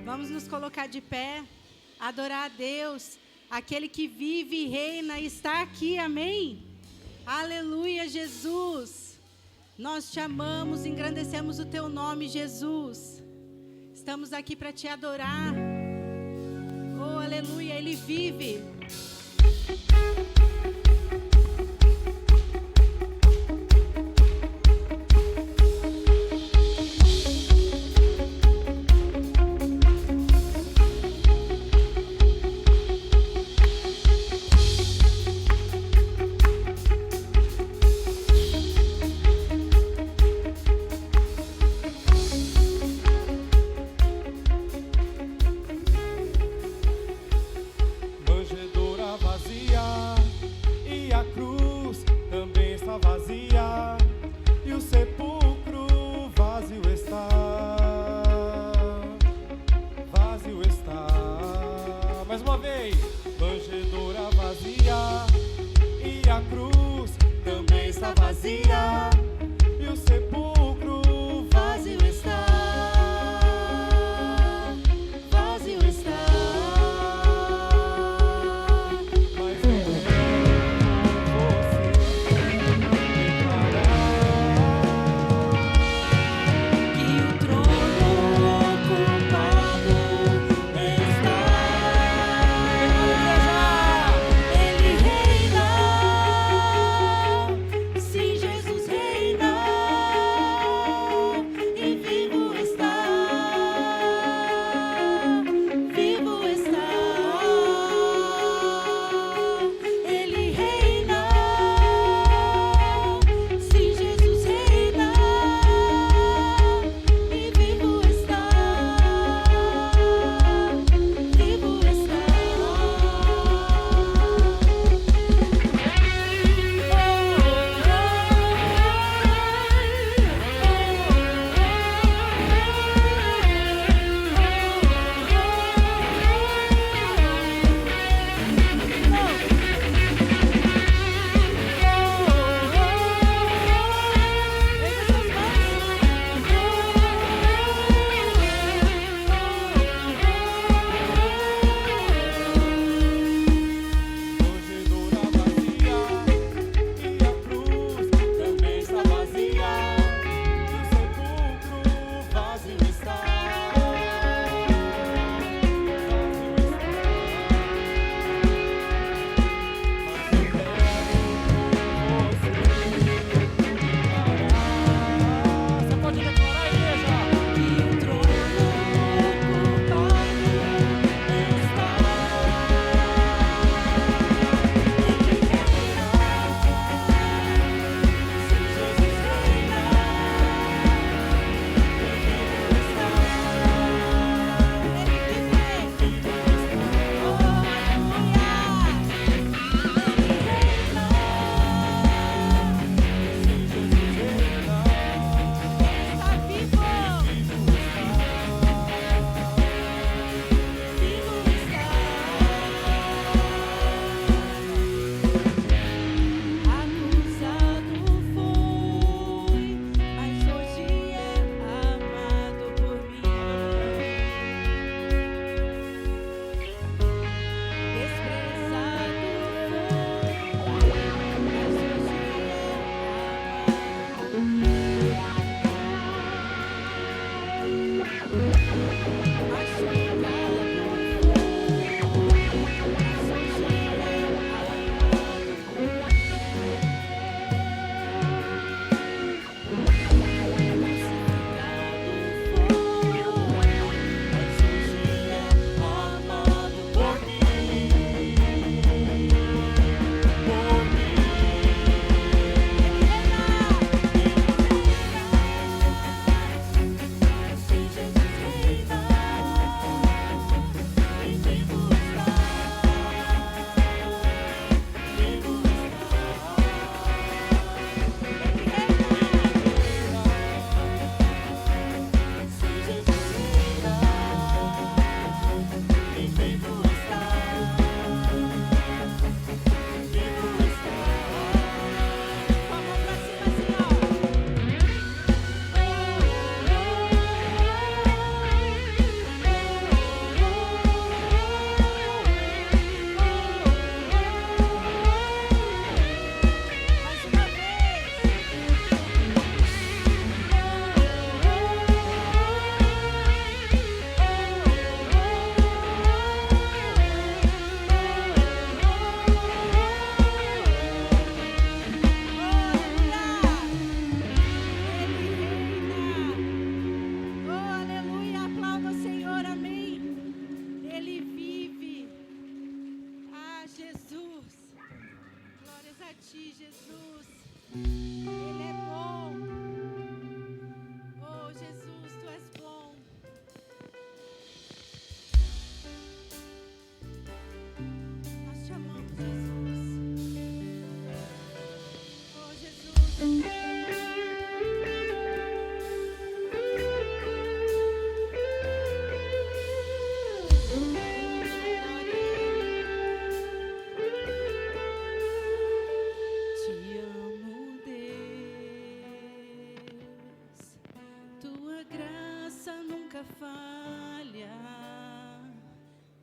Vamos nos colocar de pé, adorar a Deus, aquele que vive e reina está aqui, amém? Aleluia, Jesus. Nós te amamos, engrandecemos o teu nome, Jesus. Estamos aqui para te adorar. Oh, aleluia, Ele vive. nunca falha.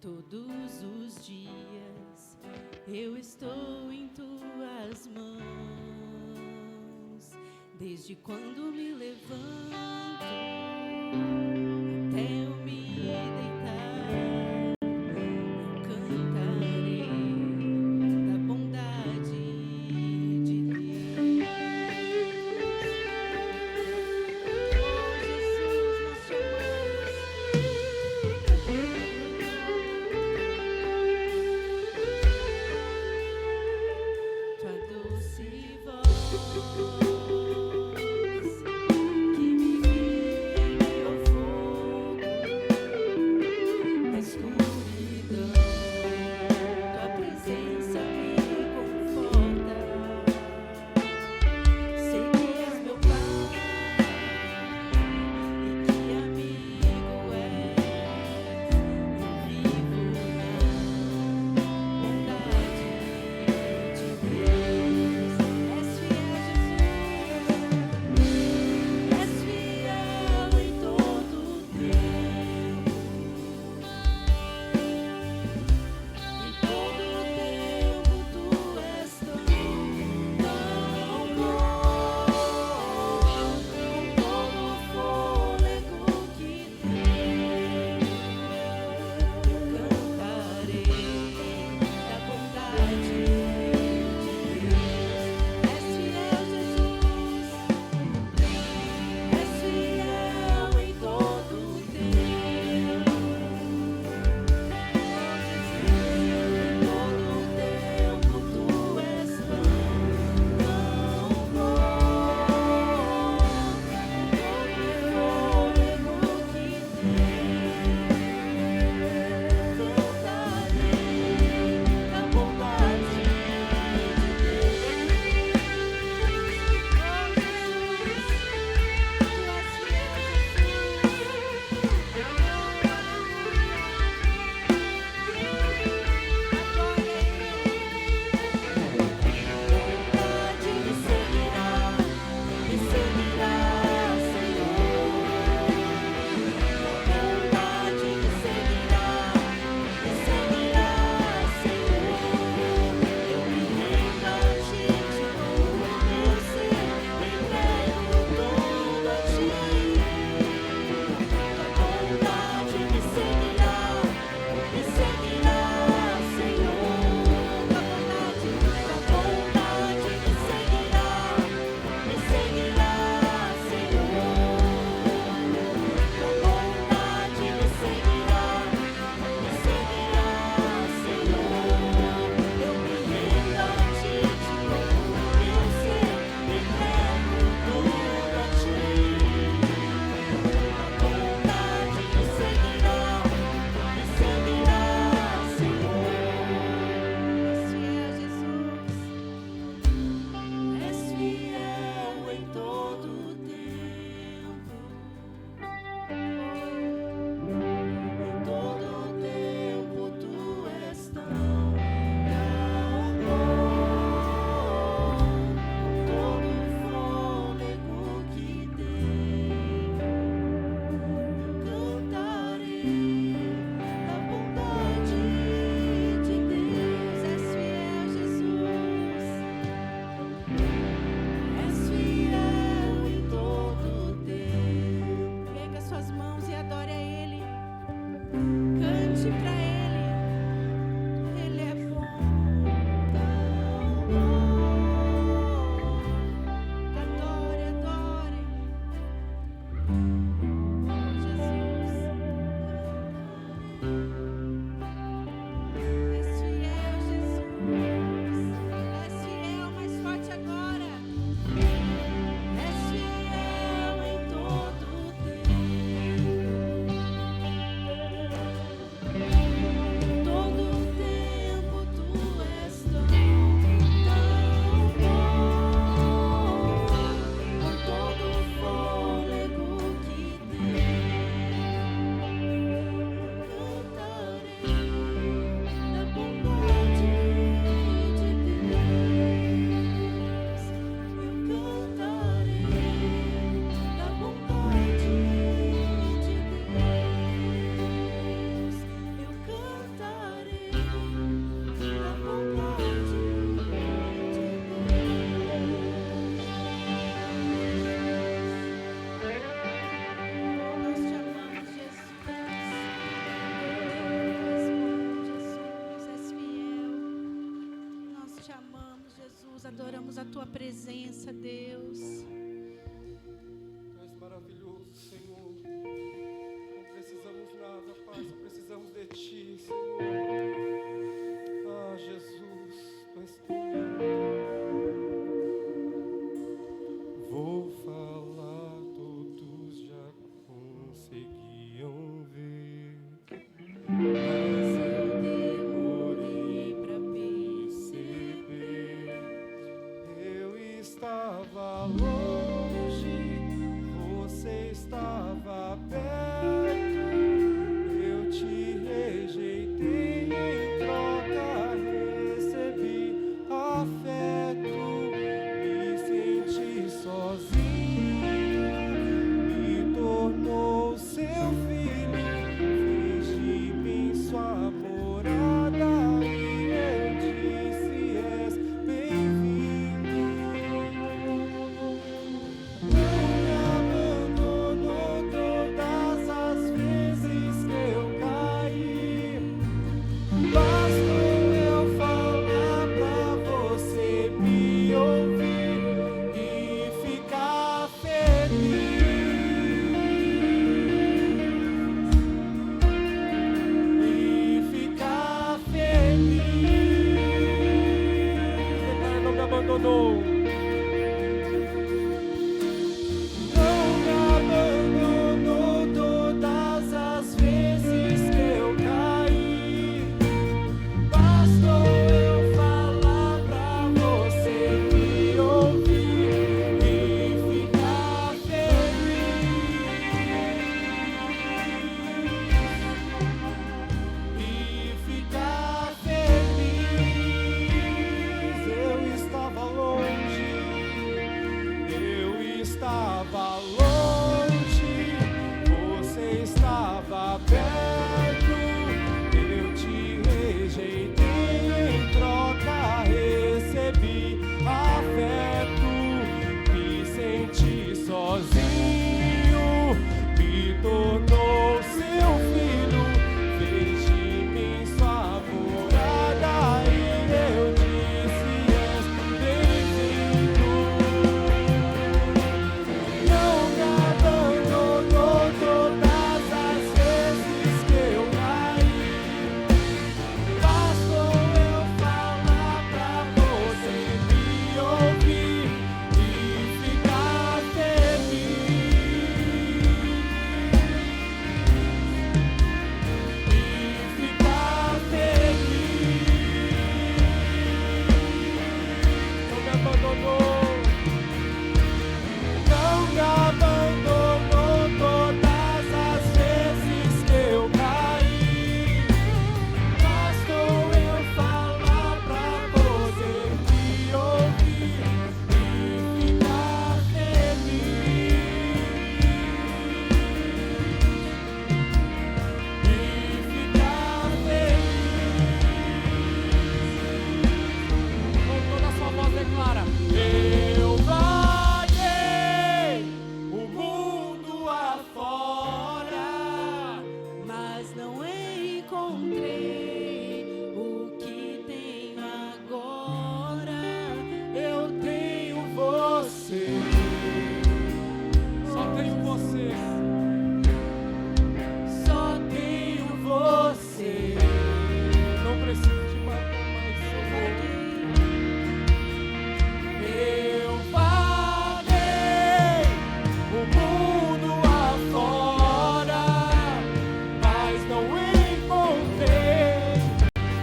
Todos os dias eu estou em tuas mãos, desde quando me levanto até eu me deitar, eu cantarei da bondade de Deus. Oh Jesus, nós te amamos. Tua doce voz que me guia em meu fogo. tua presença, Deus. Tu és maravilhoso, Senhor. Não precisamos nada, Pai, só precisamos de Ti, Senhor. Ah, Jesus, Tu és tão lindo. Vou falar, todos já conseguiam ver, mas eu demorei pra perceber. Eu estava longe, você estava perto. Eu te rejeitei, em troca recebi afeto. Me senti sozinho, me tornou seu filho, fez de mim sua morada e eu disse: és bem-vindo. Não me abandonou todas as vezes que eu caí. Bastou eu falar pra você me ouvir e ficar feliz. E ficar feliz. Ele não me abandonou. Não me abandonou todas as vezes que eu caí. Bastou eu falar pra você me ouvir e ficar feliz. E ficar feliz. Eu estava longe, eu estava longe, você estava perto. Eu te rejeitei, em troca recebi afeto. Me senti sozinho, me tornou seu filho, fez de mim sua morada e eu disse: és bem-vindo. Não me abandonou todas as vezes que eu caí. Bastou eu falar pra você me ouvir e ficar feliz. E ficar feliz. Não me abandonou. Não me abandonou todas as vezes que eu caí. Bastou eu falar pra você me ouvir e ficar feliz. E ficar feliz. Com toda a sua voz declara: eu vaguei o mundo afora, Mas não encontrei o que tenho agora. eu tenho você. Só tenho você. Só Tenho você. Não preciso de mais amor. Eu vaguei o mundo afora, mas não encontrei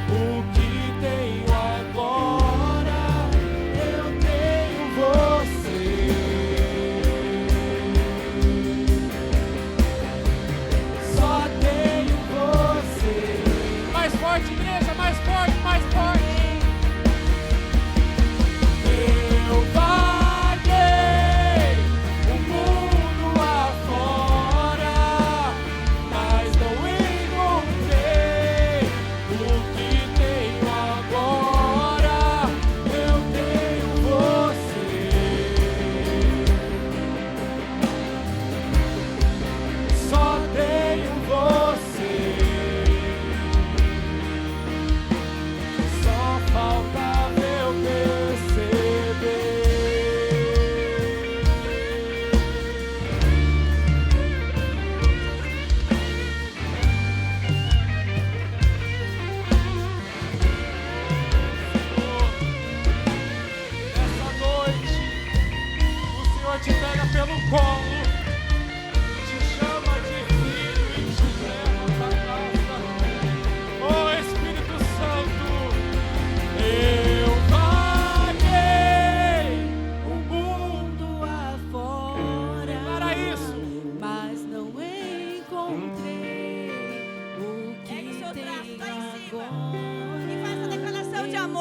o que tenho agora. Eu tenho você. Só tenho você. Mais forte, igreja, mais forte, mais forte. Eu vaguei o mundo afora, mas não encontrei o que tenho agora. Eu tenho você. Só tenho você.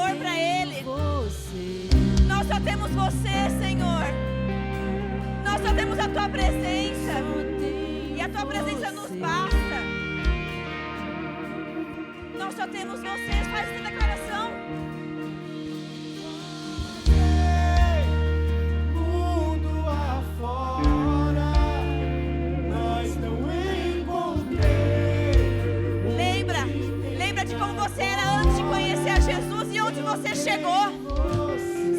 amor para Ele. Nós só temos você, Senhor. Nós só temos a Tua presença. E a Tua presença nos basta. Nós só temos você. Faz essa declaração. Mundo afora, nós não encontrei. Lembra de como você era antes de conhecer a Jesus e onde você chegou.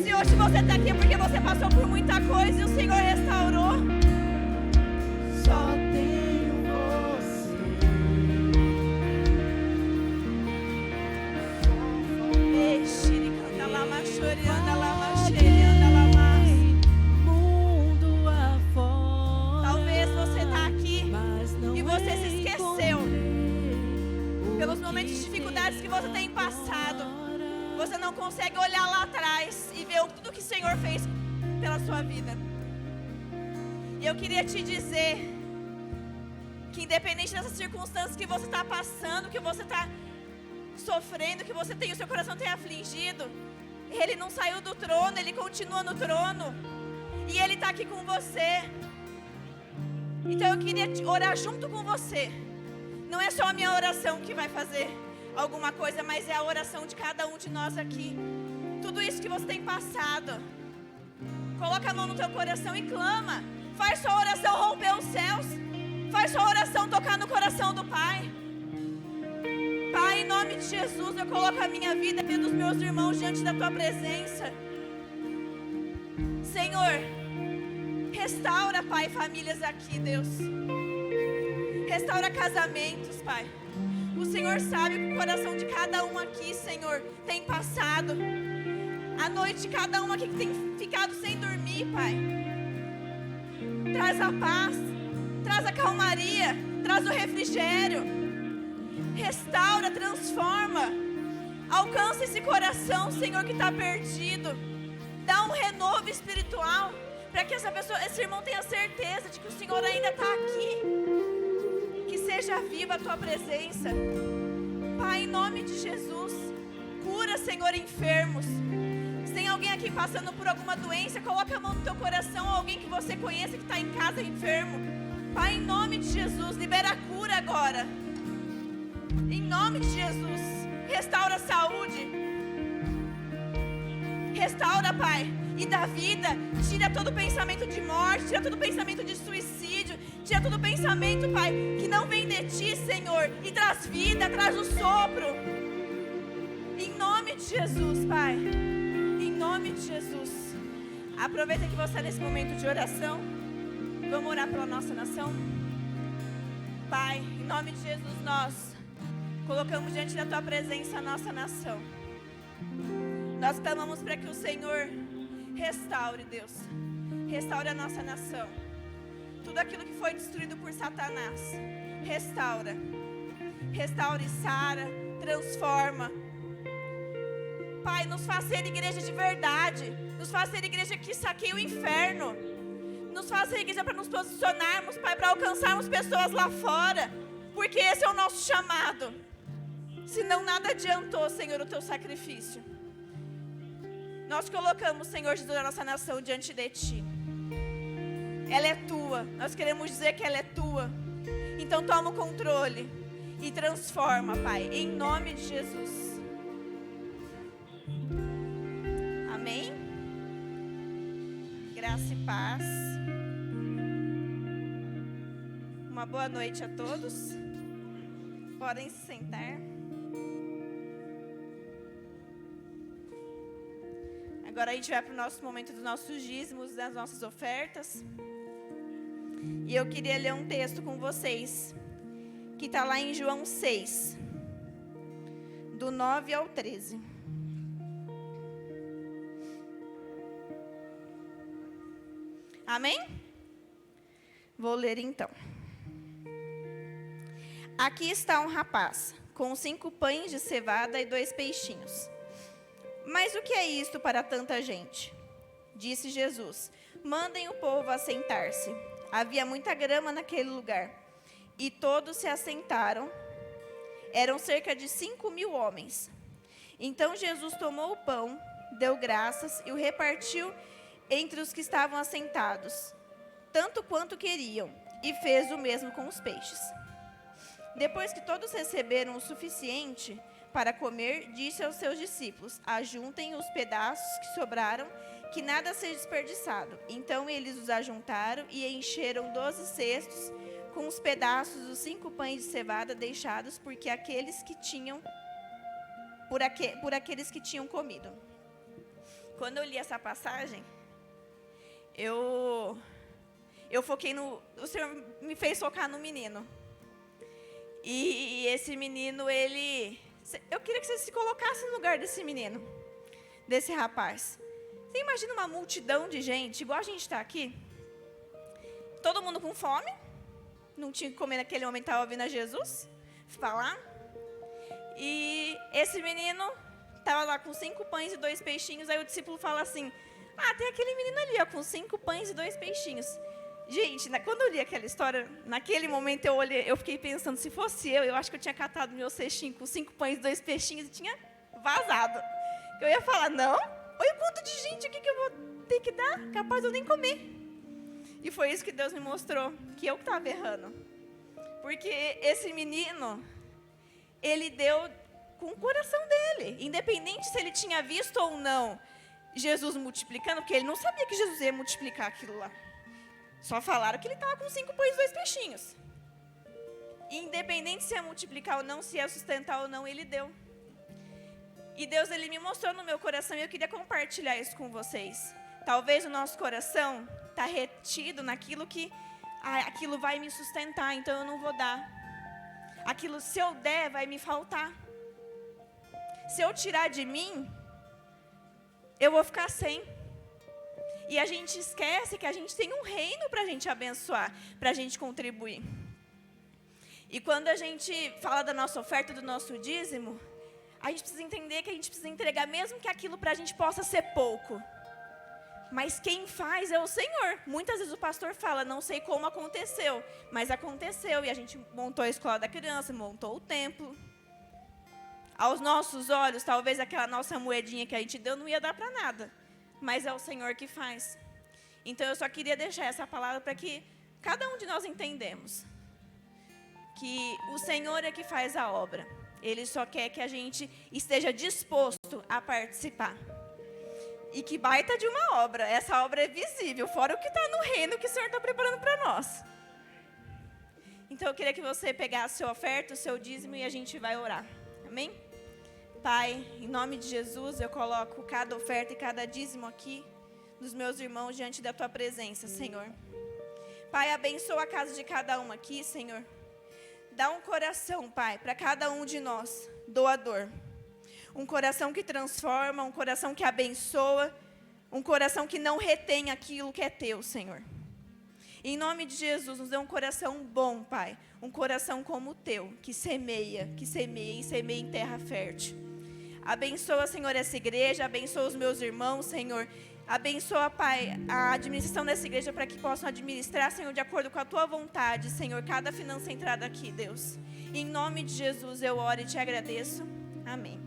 Se hoje você está aqui é porque você passou por muita coisa e o Senhor restaurou. Só tenho você. Mundo afora, Talvez você está aqui mas não e você se esqueceu encontrei pelos o momentos de que dificuldades que você tem passado. Você não consegue olhar lá atrás e ver tudo que o Senhor fez pela sua vida. E eu queria te dizer que independente dessas circunstâncias que você está passando, que você está sofrendo, que você tem, o seu coração tem afligido, Ele não saiu do trono, Ele continua no trono. E Ele está aqui com você. Então eu queria orar junto com você. Não é só a minha oração que vai fazer alguma coisa, mas é a oração de cada um de nós aqui. Tudo isso que você tem passado, coloca a mão no teu coração e clama. Faz sua oração romper os céus. Faz sua oração tocar no coração do Pai. Pai, em nome de Jesus, eu coloco a minha vida e a vida dos meus irmãos diante da Tua presença. Senhor, restaura, Pai, famílias aqui, Deus. Restaura casamentos, Pai. O Senhor sabe que o coração de cada um aqui, Senhor, tem passado. A noite de cada um aqui que tem ficado sem dormir, Pai. Traz a paz, traz a calmaria, traz o refrigério. Restaura, transforma. Alcança esse coração, Senhor, que está perdido. Dá um renovo espiritual, para que essa pessoa, esse irmão tenha certeza de que o Senhor ainda está aqui. Que seja viva a Tua presença. Pai, em nome de Jesus, cura, Senhor, enfermos. Se tem alguém aqui passando por alguma doença, coloca a mão no teu coração, alguém que você conheça que está em casa enfermo. Pai, em nome de Jesus, libera a cura agora. Em nome de Jesus, restaura a saúde. Restaura, Pai, e dá vida. Tira todo pensamento de morte, tira todo pensamento de suicídio, tira todo pensamento, Pai, que não vem de Ti, Senhor, e traz vida, traz o sopro. Em nome de Jesus, Pai. Em nome de Jesus. Aproveita que você está nesse momento de oração. Vamos orar pela nossa nação. Pai, em nome de Jesus, nós colocamos diante da Tua presença a nossa nação. Nós clamamos para que o Senhor restaure, Deus. Restaure a nossa nação. Tudo aquilo que foi destruído por Satanás, restaura. Restaure, sara, transforma. Pai, nos faz ser igreja de verdade. Nos faz ser igreja que saqueia o inferno. Nos faz ser igreja para nos posicionarmos, Pai, para alcançarmos pessoas lá fora. Porque esse é o nosso chamado. Senão nada adiantou, Senhor, o Teu sacrifício. Nós colocamos, Senhor Jesus, a nossa nação diante de Ti. Ela é Tua. Nós queremos dizer que ela é Tua. Então toma o controle e transforma, Pai, em nome de Jesus. Amém? Graça e paz. Uma boa noite a todos. Podem se sentar. Agora a gente vai para o nosso momento dos nossos dízimos, das nossas ofertas. E eu queria ler um texto com vocês, que está lá em João 6, do 9 ao 13. Amém? Vou ler então. Aqui está um rapaz, com 5 pães de cevada e 2 peixinhos. Mas o que é isto para tanta gente? Disse Jesus: mandem o povo assentar-se. Havia muita grama naquele lugar. E todos se assentaram. Eram cerca de 5.000 homens. Então Jesus tomou o pão, deu graças e o repartiu entre os que estavam assentados, tanto quanto queriam, e fez o mesmo com os peixes. Depois que todos receberam o suficiente para comer, disse aos seus discípulos: ajuntem os pedaços que sobraram, que nada seja desperdiçado. Então eles os ajuntaram e encheram 12 cestos com os pedaços dos 5 pães de cevada deixados por aqueles que tinham comido. Quando eu li essa passagem, eu foquei no... O Senhor me fez focar no menino. E esse menino, eu queria que você se colocasse no lugar desse menino, desse rapaz. Você imagina uma multidão de gente, igual a gente está aqui? Todo mundo com fome. Não tinha que comer naquele momento, estava ouvindo a Jesus falar. E esse menino estava lá com 5 pães e 2 peixinhos. Aí o discípulo fala assim: tem aquele menino ali, ó, com 5 pães e 2 peixinhos. Gente, quando eu li aquela história, naquele momento eu fiquei pensando, se fosse eu acho que eu tinha catado meu cestinho com 5 pães e 2 peixinhos e tinha vazado. Eu ia falar: não, olha o quanto de gente aqui que eu vou ter que dar, capaz de eu nem comer. E foi isso que Deus me mostrou, que eu estava errando. Porque esse menino, ele deu com o coração dele, independente se ele tinha visto ou não Jesus multiplicando, porque ele não sabia que Jesus ia multiplicar aquilo lá. Só falaram que ele estava com 5 pães e 2 peixinhos. Independente se ia multiplicar ou não, se ia sustentar ou não, ele deu. E Deus, ele me mostrou no meu coração e eu queria compartilhar isso com vocês. Talvez o nosso coração está retido naquilo que, aquilo vai me sustentar, então eu não vou dar. Aquilo, se eu der, vai me faltar. Se eu tirar de mim, eu vou ficar sem. E a gente esquece que a gente tem um reino para a gente abençoar, para a gente contribuir. E quando a gente fala da nossa oferta, do nosso dízimo, a gente precisa entender que a gente precisa entregar, mesmo que aquilo para a gente possa ser pouco. Mas quem faz é o Senhor. Muitas vezes o pastor fala: não sei como aconteceu, mas aconteceu. E a gente montou a escola da criança, montou o templo. Aos nossos olhos, talvez aquela nossa moedinha que a gente deu não ia dar para nada. Mas é o Senhor que faz. Então eu só queria deixar essa palavra para que cada um de nós entendamos que o Senhor é que faz a obra. Ele só quer que a gente esteja disposto a participar. E que baita de uma obra. Essa obra é visível, fora o que está no reino que o Senhor está preparando para nós. Então eu queria que você pegasse a sua oferta, o seu dízimo, e a gente vai orar. Amém? Pai, em nome de Jesus, eu coloco cada oferta e cada dízimo aqui dos meus irmãos diante da Tua presença, Senhor. Pai, abençoa a casa de cada um aqui, Senhor. Dá um coração, Pai, para cada um de nós, doador. Um coração que transforma, um coração que abençoa, um coração que não retém aquilo que é Teu, Senhor. Em nome de Jesus, nos dê um coração bom, Pai. Um coração como o Teu, que semeia e semeia em terra fértil. Abençoa, Senhor, essa igreja, abençoa os meus irmãos, Senhor. Abençoa, Pai, a administração dessa igreja para que possam administrar, Senhor, de acordo com a Tua vontade, Senhor, cada finança entrada aqui, Deus. Em nome de Jesus eu oro e Te agradeço. Amém.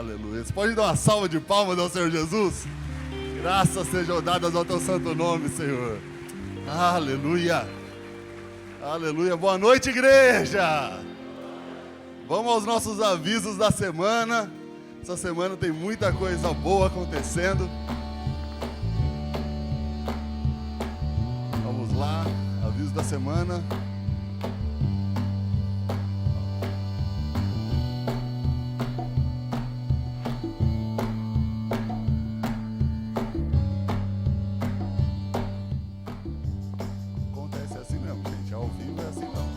Aleluia. Você pode dar uma salva de palmas ao Senhor Jesus? Graças sejam dadas ao teu santo nome, Senhor. Aleluia. Aleluia. Boa noite, igreja. Vamos aos nossos avisos da semana. Essa semana tem muita coisa boa acontecendo. Vamos lá, aviso da semana. Acontece assim mesmo, gente. Ao vivo é assim não.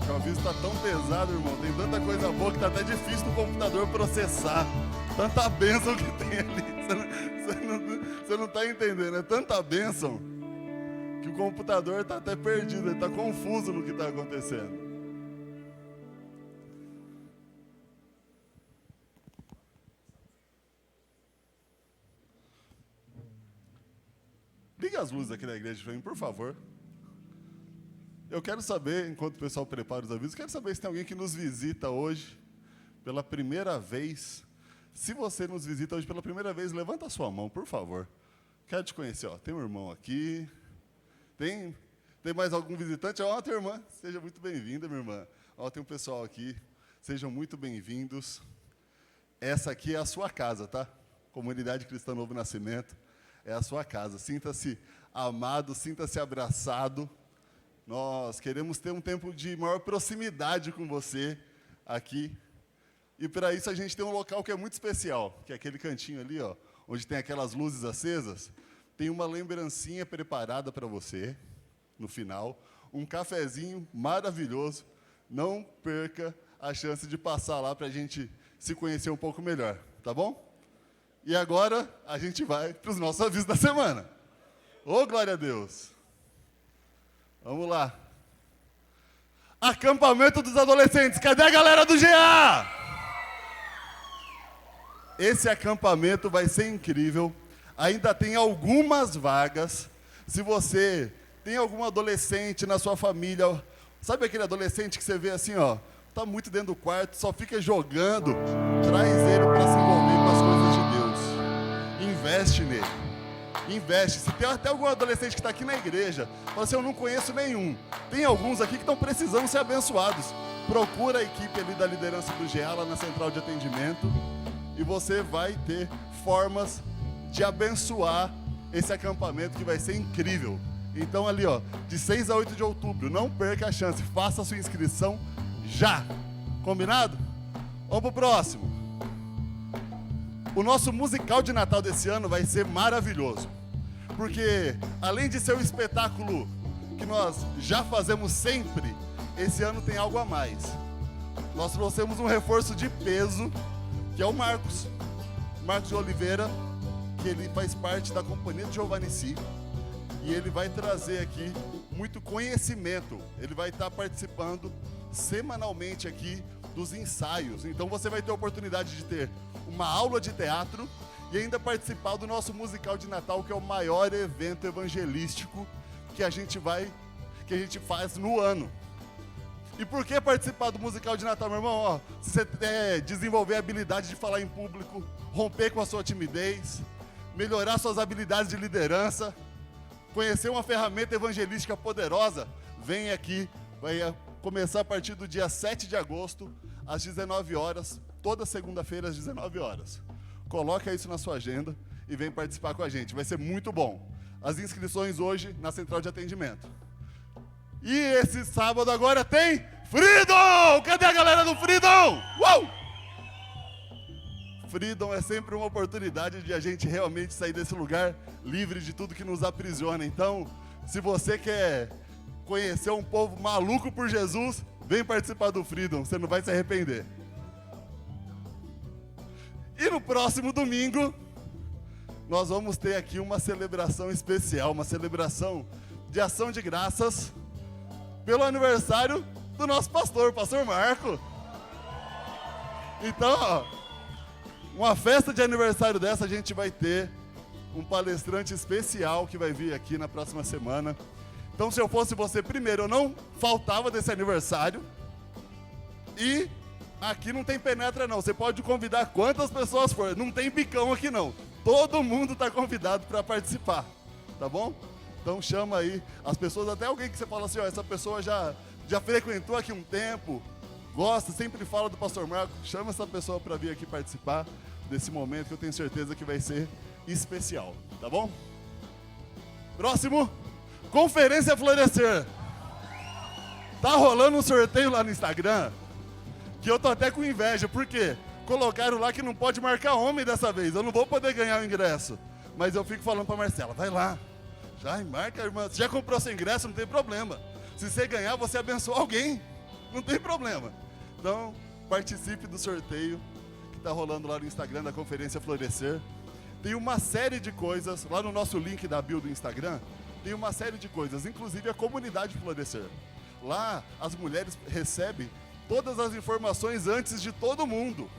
O aviso está tão pesado, irmão. Tem tanta coisa boa que está até difícil do computador processar. Tanta bênção que tem ali. Você não está entendendo. É tanta bênção que o computador está até perdido. Ele está confuso no que está acontecendo. Liga as luzes aqui da igreja para mim, por favor. Eu quero saber, enquanto o pessoal prepara os avisos, quero saber se tem alguém que nos visita hoje pela primeira vez. Se você nos visita hoje pela primeira vez, levanta a sua mão, por favor. Quero te conhecer, ó. Tem um irmão aqui. Tem mais algum visitante? Ó, tem irmã. Seja muito bem-vinda, minha irmã. Ó, tem um pessoal aqui. Sejam muito bem-vindos. Essa aqui é a sua casa, tá? Comunidade Cristã Novo Nascimento. É a sua casa. Sinta-se amado, sinta-se abraçado. Nós queremos ter um tempo de maior proximidade com você aqui. E para isso a gente tem um local que é muito especial, que é aquele cantinho ali, ó, onde tem aquelas luzes acesas. Tem uma lembrancinha preparada para você, no final. Um cafezinho maravilhoso. Não perca a chance de passar lá para a gente se conhecer um pouco melhor, tá bom? E agora a gente vai para os nossos avisos da semana. Ô, glória a Deus! Vamos lá. Acampamento dos adolescentes. Cadê a galera do GA? Esse acampamento vai ser incrível. Ainda tem algumas vagas. Se você tem algum adolescente na sua família, sabe aquele adolescente que você vê assim, ó, tá muito dentro do quarto, só fica jogando, traz ele para se envolver com as coisas de Deus. Investe nele. Investe. Se tem até algum adolescente que está aqui na igreja, fala assim, eu não conheço nenhum. Tem alguns aqui que estão precisando ser abençoados. Procura a equipe ali da liderança do GA lá na central de atendimento e você vai ter formas de abençoar esse acampamento que vai ser incrível. Então ali, ó, de 6 a 8 de outubro, não perca a chance, faça a sua inscrição já. Combinado? Vamos pro próximo. O nosso musical de Natal desse ano vai ser maravilhoso. Porque, além de ser um espetáculo que nós já fazemos sempre, esse ano tem algo a mais. Nós trouxemos um reforço de peso, que é o Marcos de Oliveira, que ele faz parte da Companhia de Giovanici, e ele vai trazer aqui muito conhecimento. Ele vai estar participando semanalmente aqui dos ensaios. Então você vai ter a oportunidade de ter uma aula de teatro e ainda participar do nosso musical de Natal, que é o maior evento evangelístico que a gente faz no ano. E por que participar do musical de Natal, meu irmão? Ó, se você desenvolver a habilidade de falar em público, romper com a sua timidez, melhorar suas habilidades de liderança, conhecer uma ferramenta evangelística poderosa, vem aqui, vai começar a partir do dia 7 de agosto, às 19 horas, toda segunda-feira às 19 horas. Coloca isso na sua agenda e vem participar com a gente. Vai ser muito bom. As inscrições hoje na central de atendimento. E esse sábado agora tem Freedom! Cadê a galera do Freedom? Uou! Freedom é sempre uma oportunidade de a gente realmente sair desse lugar livre de tudo que nos aprisiona. Então, se você quer conhecer um povo maluco por Jesus, vem participar do Freedom, você não vai se arrepender. E no próximo domingo, nós vamos ter aqui uma celebração especial, uma celebração de ação de graças pelo aniversário do nosso pastor, pastor Marco. Então, ó, uma festa de aniversário dessa, a gente vai ter um palestrante especial que vai vir aqui na próxima semana. Então, se eu fosse você, primeiro, eu não faltava desse aniversário. E aqui não tem penetra, não. Você pode convidar quantas pessoas for. Não tem bicão aqui, não. Todo mundo está convidado para participar, tá bom? Então, chama aí as pessoas, até alguém que você fala assim, ó, essa pessoa já frequentou aqui um tempo, gosta, sempre fala do pastor Marco. Chama essa pessoa para vir aqui participar desse momento, que eu tenho certeza que vai ser especial, tá bom? Próximo, Conferência Florescer. Tá rolando um sorteio lá no Instagram, que eu tô até com inveja, porque colocaram lá que não pode marcar homem dessa vez, eu não vou poder ganhar o ingresso, mas eu fico falando pra Marcela, vai lá, já marca, irmã, você já comprou seu ingresso, não tem problema, se você ganhar, você abençoa alguém, não tem problema. Então, participe do sorteio que tá rolando lá no Instagram da Conferência Florescer. Tem uma série de coisas, lá no nosso link da bio do Instagram, tem uma série de coisas, inclusive a comunidade Florescer. Lá, as mulheres recebem todas as informações antes de todo mundo.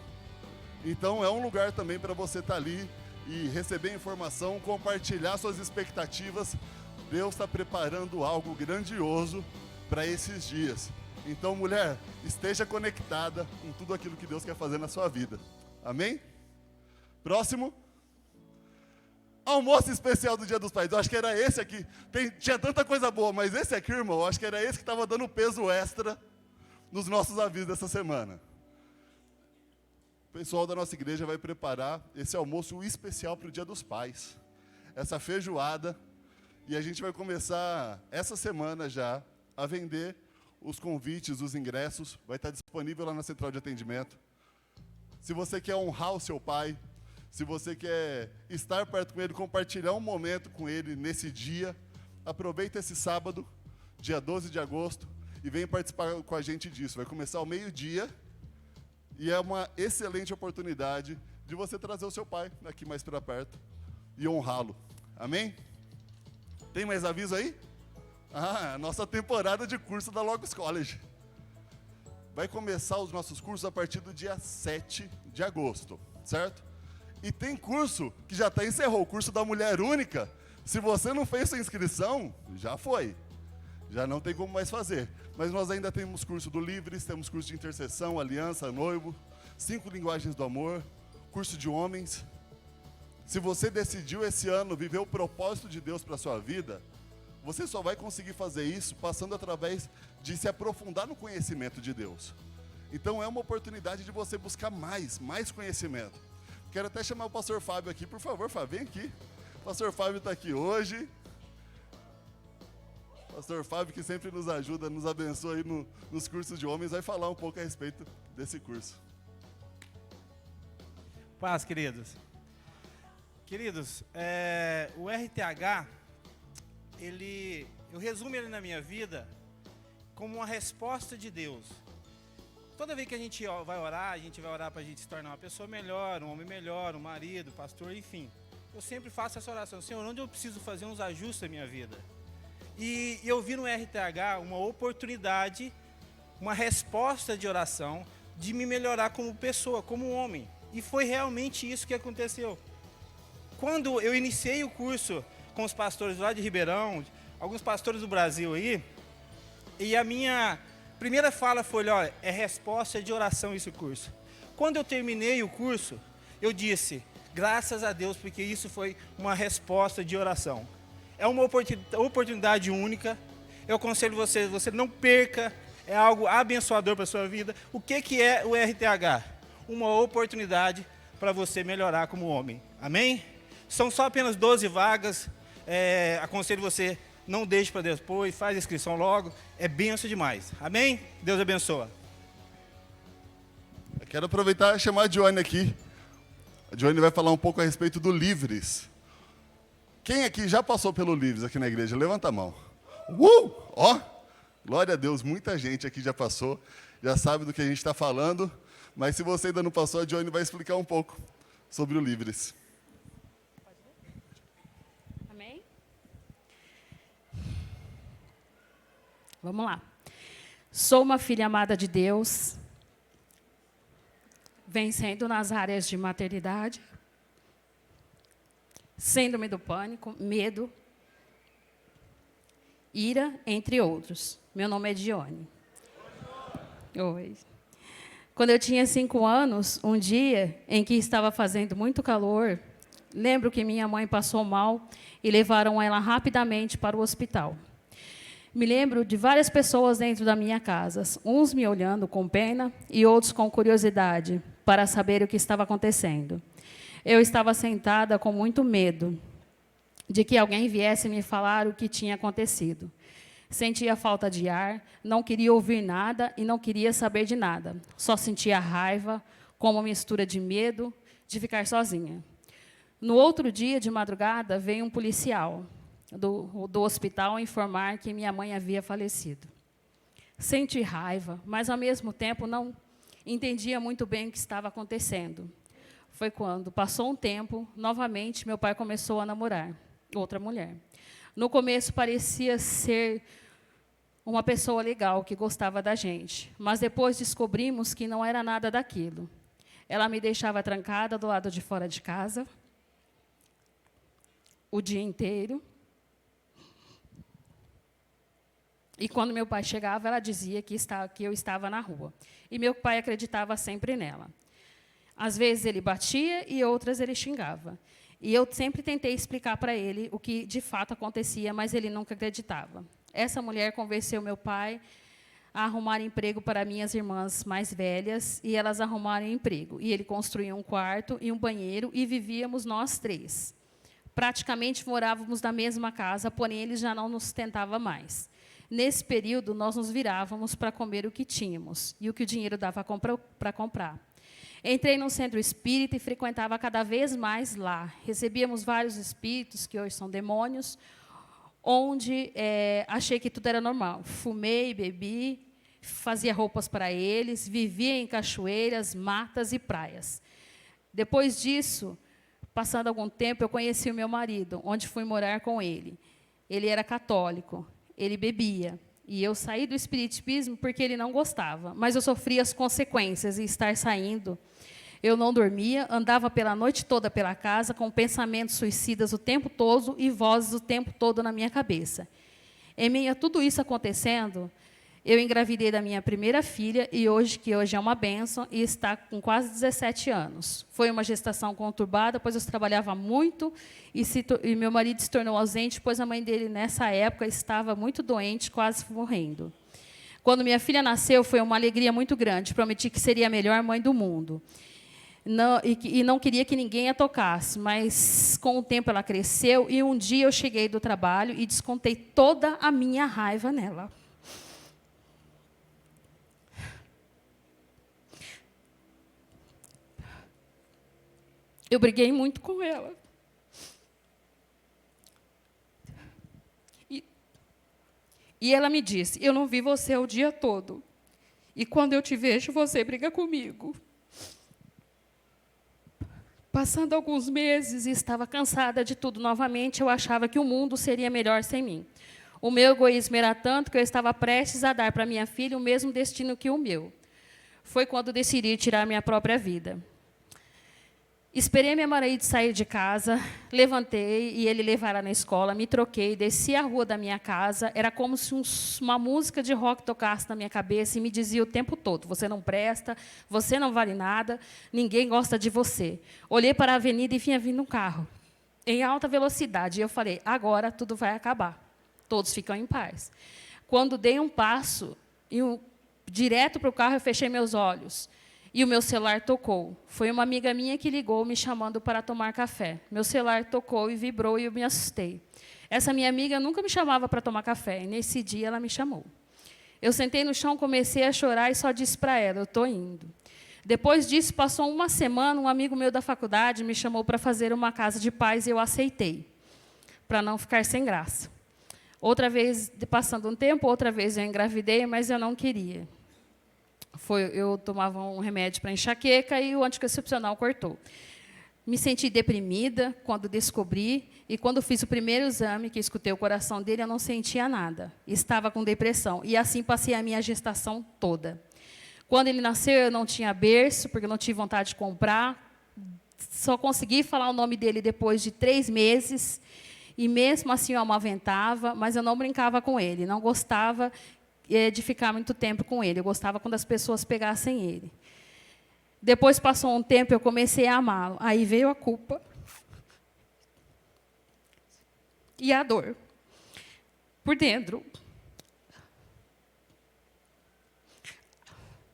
Então, é um lugar também para você estar ali e receber informação, compartilhar suas expectativas. Deus está preparando algo grandioso para esses dias. Então, mulher, esteja conectada com tudo aquilo que Deus quer fazer na sua vida. Amém? Próximo. Almoço especial do Dia dos Pais. Eu acho que era esse aqui. Tinha tanta coisa boa, mas esse aqui, irmão, eu acho que era esse que estava dando peso extra nos nossos avisos dessa semana. O pessoal da nossa igreja vai preparar esse almoço especial para o Dia dos Pais. Essa feijoada. E a gente vai começar essa semana já a vender os convites, os ingressos. Vai estar disponível lá na central de atendimento. Se você quer honrar o seu pai, se você quer estar perto com ele, compartilhar um momento com ele nesse dia, aproveita esse sábado, dia 12 de agosto, e vem participar com a gente disso. Vai começar ao meio-dia, e é uma excelente oportunidade de você trazer o seu pai aqui mais para perto e honrá-lo. Amém? Tem mais aviso aí? Nossa temporada de curso da Logos College. Vai começar os nossos cursos a partir do dia 7 de agosto, certo? E tem curso que já encerrou, o curso da Mulher Única. Se você não fez sua inscrição, já foi. Já não tem como mais fazer. Mas nós ainda temos curso do Livres, temos curso de intercessão, aliança, noivo, 5 linguagens do amor, curso de homens. Se você decidiu esse ano viver o propósito de Deus para a sua vida, você só vai conseguir fazer isso passando através de se aprofundar no conhecimento de Deus. Então é uma oportunidade de você buscar mais conhecimento. Quero até chamar o pastor Fábio aqui, por favor, Fábio, vem aqui. O pastor Fábio está aqui hoje. Pastor Fábio, que sempre nos ajuda, nos abençoa aí nos cursos de homens, vai falar um pouco a respeito desse curso. Paz, queridos. Queridos, o RTH, eu resumo ele na minha vida como uma resposta de Deus. Toda vez que a gente vai orar para a gente se tornar uma pessoa melhor, um homem melhor, um marido, pastor, enfim. Eu sempre faço essa oração, Senhor, onde eu preciso fazer uns ajustes na minha vida? E eu vi no RTH uma oportunidade, uma resposta de oração, de me melhorar como pessoa, como homem. E foi realmente isso que aconteceu. Quando eu iniciei o curso com os pastores lá de Ribeirão, alguns pastores do Brasil aí, e a minha primeira fala foi, olha, é resposta de oração esse curso. Quando eu terminei o curso, eu disse, graças a Deus, porque isso foi uma resposta de oração. É uma oportunidade única. Eu aconselho você não perca, é algo abençoador para a sua vida. O que é o RTH? Uma oportunidade para você melhorar como homem. Amém? São só apenas 12 vagas. Aconselho você, não deixe para depois, faz a inscrição logo. É benção demais. Amém? Deus abençoa. Eu quero aproveitar e chamar a Joane aqui. A Joane vai falar um pouco a respeito do Livres. Quem aqui já passou pelo Livres aqui na igreja? Levanta a mão. Ó, glória a Deus, muita gente aqui já passou, já sabe do que a gente está falando, mas se você ainda não passou, a Joane vai explicar um pouco sobre o Livres. Amém? Vamos lá. Sou uma filha amada de Deus, vencendo nas áreas de maternidade, síndrome do pânico, medo, ira, entre outros. Meu nome é Dione. Oi. Quando eu tinha 5 anos, um dia em que estava fazendo muito calor, lembro que minha mãe passou mal e levaram ela rapidamente para o hospital. Me lembro de várias pessoas dentro da minha casa, uns me olhando com pena e outros com curiosidade para saber o que estava acontecendo. Eu estava sentada com muito medo de que alguém viesse me falar o que tinha acontecido. Sentia falta de ar, não queria ouvir nada e não queria saber de nada. Só sentia raiva, com uma mistura de medo de ficar sozinha. No outro dia, de madrugada, veio um policial do hospital informar que minha mãe havia falecido. Senti raiva, mas, ao mesmo tempo, não entendia muito bem o que estava acontecendo. Foi quando, passou um tempo, novamente, meu pai começou a namorar outra mulher. No começo, parecia ser uma pessoa legal, que gostava da gente, mas depois descobrimos que não era nada daquilo. Ela me deixava trancada do lado de fora de casa o dia inteiro. E quando meu pai chegava, ela dizia que eu estava na rua. E meu pai acreditava sempre nela. Às vezes ele batia e outras ele xingava. E eu sempre tentei explicar para ele o que de fato acontecia, mas ele nunca acreditava. Essa mulher convenceu meu pai a arrumar emprego para minhas irmãs mais velhas, e elas arrumaram emprego. E ele construiu um quarto e um banheiro, e vivíamos nós 3. Praticamente morávamos na mesma casa, porém ele já não nos sustentava mais. Nesse período, nós nos virávamos para comer o que tínhamos e o que o dinheiro dava para comprar. Entrei no centro espírita e frequentava cada vez mais lá. Recebíamos vários espíritos, que hoje são demônios, onde achei que tudo era normal. Fumei, bebi, fazia roupas para eles, vivia em cachoeiras, matas e praias. Depois disso, passando algum tempo, eu conheci o meu marido, onde fui morar com ele. Ele era católico. Ele bebia, e eu saí do espiritismo porque ele não gostava, mas eu sofria as consequências de estar saindo. Eu não dormia, andava pela noite toda pela casa, com pensamentos suicidas o tempo todo e vozes o tempo todo na minha cabeça. Em meio a tudo isso acontecendo, eu engravidei da minha primeira filha, que hoje é uma bênção, e está com quase 17 anos. Foi uma gestação conturbada, pois eu trabalhava muito, e meu marido se tornou ausente, pois a mãe dele, nessa época, estava muito doente, quase morrendo. Quando minha filha nasceu, foi uma alegria muito grande. Prometi que seria a melhor mãe do mundo. Não queria que ninguém a tocasse, mas, com o tempo, ela cresceu, e um dia eu cheguei do trabalho e descontei toda a minha raiva nela. Eu briguei muito com ela. E ela me disse: eu não vi você o dia todo. E quando eu te vejo, você briga comigo. Passando alguns meses, e estava cansada de tudo novamente, eu achava que o mundo seria melhor sem mim. O meu egoísmo era tanto que eu estava prestes a dar para minha filha o mesmo destino que o meu. Foi quando decidi tirar minha própria vida. Esperei meu marido sair de casa, levantei e ele levar ela na escola, me troquei, desci a rua da minha casa, era como se uma música de rock tocasse na minha cabeça e me dizia o tempo todo: você não presta, você não vale nada, ninguém gosta de você. Olhei para a avenida e vinha vindo um carro, em alta velocidade, e eu falei: agora tudo vai acabar, todos ficam em paz. Quando dei um passo, direto para o carro, eu fechei meus olhos. E o meu celular tocou. Foi uma amiga minha que ligou, me chamando para tomar café. Meu celular tocou e vibrou, e eu me assustei. Essa minha amiga nunca me chamava para tomar café, e nesse dia ela me chamou. Eu sentei no chão, comecei a chorar e só disse para ela: eu estou indo. Depois disso, passou uma semana, um amigo meu da faculdade me chamou para fazer uma casa de paz, e eu aceitei, para não ficar sem graça. Outra vez, passando um tempo, outra vez eu engravidei, mas eu não queria. Eu tomava um remédio para enxaqueca e o anticoncepcional cortou. Me senti deprimida quando descobri, e quando fiz o primeiro exame, que escutei o coração dele, eu não sentia nada. Estava com depressão. E assim passei a minha gestação toda. Quando ele nasceu, eu não tinha berço, porque eu não tive vontade de comprar. Só consegui falar o nome dele depois de 3 meses. E mesmo assim eu amaventava, mas eu não brincava com ele. Não gostava de ficar muito tempo com ele. Eu gostava quando as pessoas pegassem ele. Depois passou um tempo, eu comecei a amá-lo. Aí veio a culpa e a dor por dentro.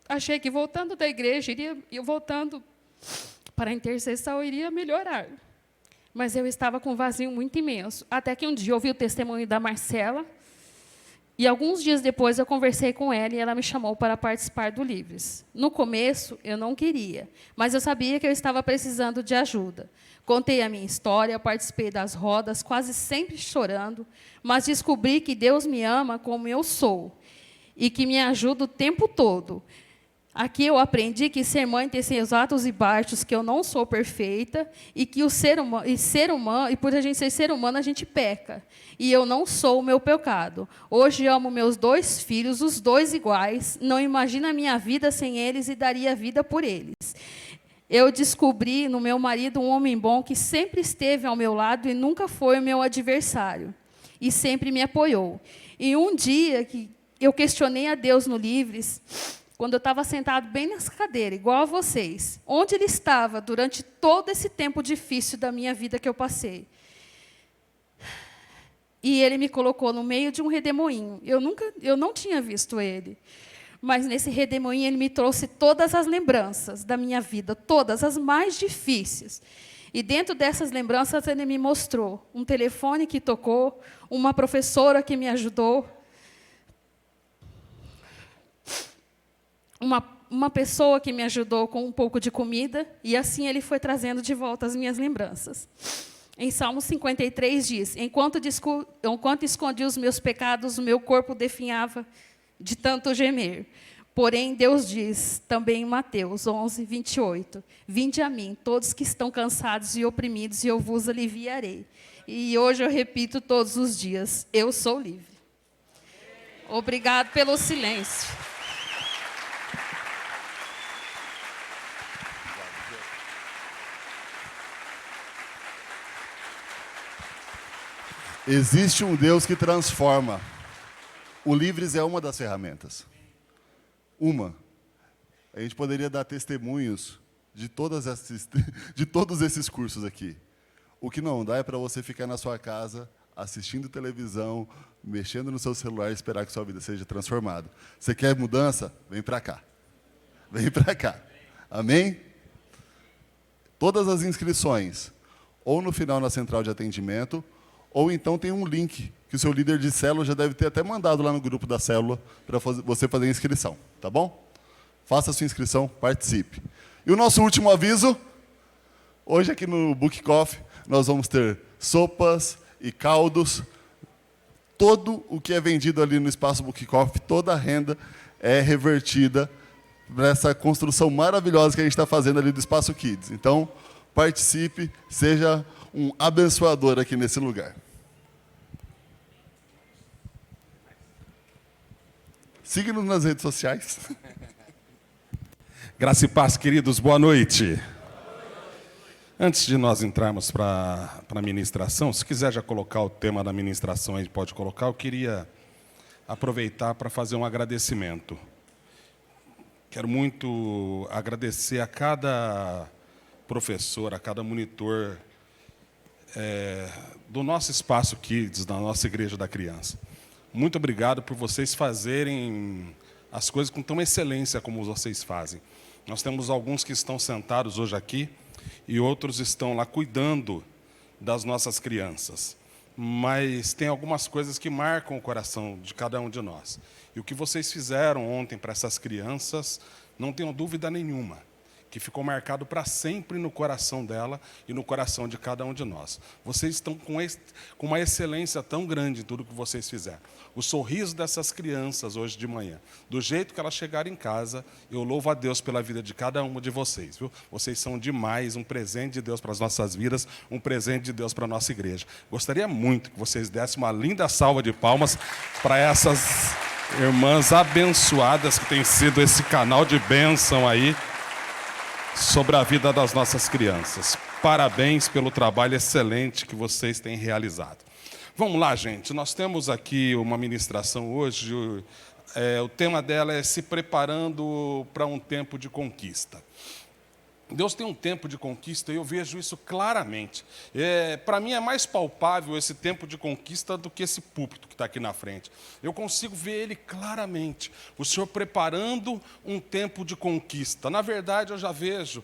Achei que voltando da igreja, voltando para a intercessão, iria melhorar. Mas eu estava com um vazio muito imenso. Até que um dia eu ouvi o testemunho da Marcela, e alguns dias depois eu conversei com ela e ela me chamou para participar do Livres. No começo, eu não queria, mas eu sabia que eu estava precisando de ajuda. Contei a minha história, participei das rodas, quase sempre chorando, mas descobri que Deus me ama como eu sou e que me ajuda o tempo todo. Aqui eu aprendi que ser mãe tem seus altos e baixos, que eu não sou perfeita, e que e por a gente ser ser humano, a gente peca. E eu não sou o meu pecado. Hoje amo meus 2 filhos, os 2 iguais, não imagino a minha vida sem eles e daria vida por eles. Eu descobri no meu marido um homem bom que sempre esteve ao meu lado e nunca foi o meu adversário. E sempre me apoiou. E um dia que eu questionei a Deus no Livres, quando eu estava sentado bem nessa cadeira, igual a vocês, onde ele estava durante todo esse tempo difícil da minha vida que eu passei. E ele me colocou no meio de um redemoinho. Eu não tinha visto ele. Mas nesse redemoinho ele me trouxe todas as lembranças da minha vida, todas as mais difíceis. E dentro dessas lembranças ele me mostrou um telefone que tocou, uma professora que me ajudou, uma pessoa que me ajudou com um pouco de comida, e assim ele foi trazendo de volta as minhas lembranças. Em Salmo 53 diz, enquanto escondi os meus pecados, o meu corpo definhava de tanto gemer. Porém, Deus diz, também em Mateus 11, 28, vinde a mim, todos que estão cansados e oprimidos, e eu vos aliviarei. E hoje eu repito todos os dias, eu sou livre. Obrigado pelo silêncio. Existe um Deus que transforma. O Livres é uma das ferramentas. A gente poderia dar testemunhos de todos esses cursos aqui. O que não dá é para você ficar na sua casa, assistindo televisão, mexendo no seu celular e esperar que sua vida seja transformada. Você quer mudança? Vem para cá. Vem para cá. Amém? Todas as inscrições, ou no final na central de atendimento, ou então tem um link que o seu líder de célula já deve ter até mandado lá no grupo da célula para você fazer a inscrição, tá bom? Faça a sua inscrição, participe. E o nosso último aviso, hoje aqui no Book Coffee, nós vamos ter sopas e caldos. Todo o que é vendido ali no espaço Book Coffee, toda a renda é revertida para essa construção maravilhosa que a gente está fazendo ali do Espaço Kids. Então, participe, seja um abençoador aqui nesse lugar. Siga-nos nas redes sociais. Graça e paz, queridos, boa noite. Antes de nós entrarmos para a ministração, se quiser já colocar o tema da ministração aí, pode colocar, eu queria aproveitar para fazer um agradecimento. Quero muito agradecer a cada professor, a cada monitor do nosso Espaço Kids, da nossa Igreja da Criança. Muito obrigado por vocês fazerem as coisas com tão excelência como vocês fazem. Nós temos alguns que estão sentados hoje aqui e outros estão lá cuidando das nossas crianças. Mas tem algumas coisas que marcam o coração de cada um de nós. E o que vocês fizeram ontem para essas crianças, não tenho dúvida nenhuma, que ficou marcado para sempre no coração dela e no coração de cada um de nós. Vocês estão com uma excelência tão grande em tudo que vocês fizeram. O sorriso dessas crianças hoje de manhã, do jeito que elas chegaram em casa, eu louvo a Deus pela vida de cada uma de vocês. Viu? Vocês são demais, um presente de Deus para as nossas vidas, um presente de Deus para a nossa igreja. Gostaria muito que vocês dessem uma linda salva de palmas para essas irmãs abençoadas que têm sido esse canal de bênção aí sobre a vida das nossas crianças. Parabéns pelo trabalho excelente que vocês têm realizado. Vamos lá, gente. Nós temos aqui uma ministração hoje. O tema dela é se preparando para um tempo de conquista. Deus tem um tempo de conquista e eu vejo isso claramente. Para mim é mais palpável esse tempo de conquista do que esse púlpito que está aqui na frente. Eu consigo ver ele claramente. O Senhor preparando um tempo de conquista. Na verdade, eu já vejo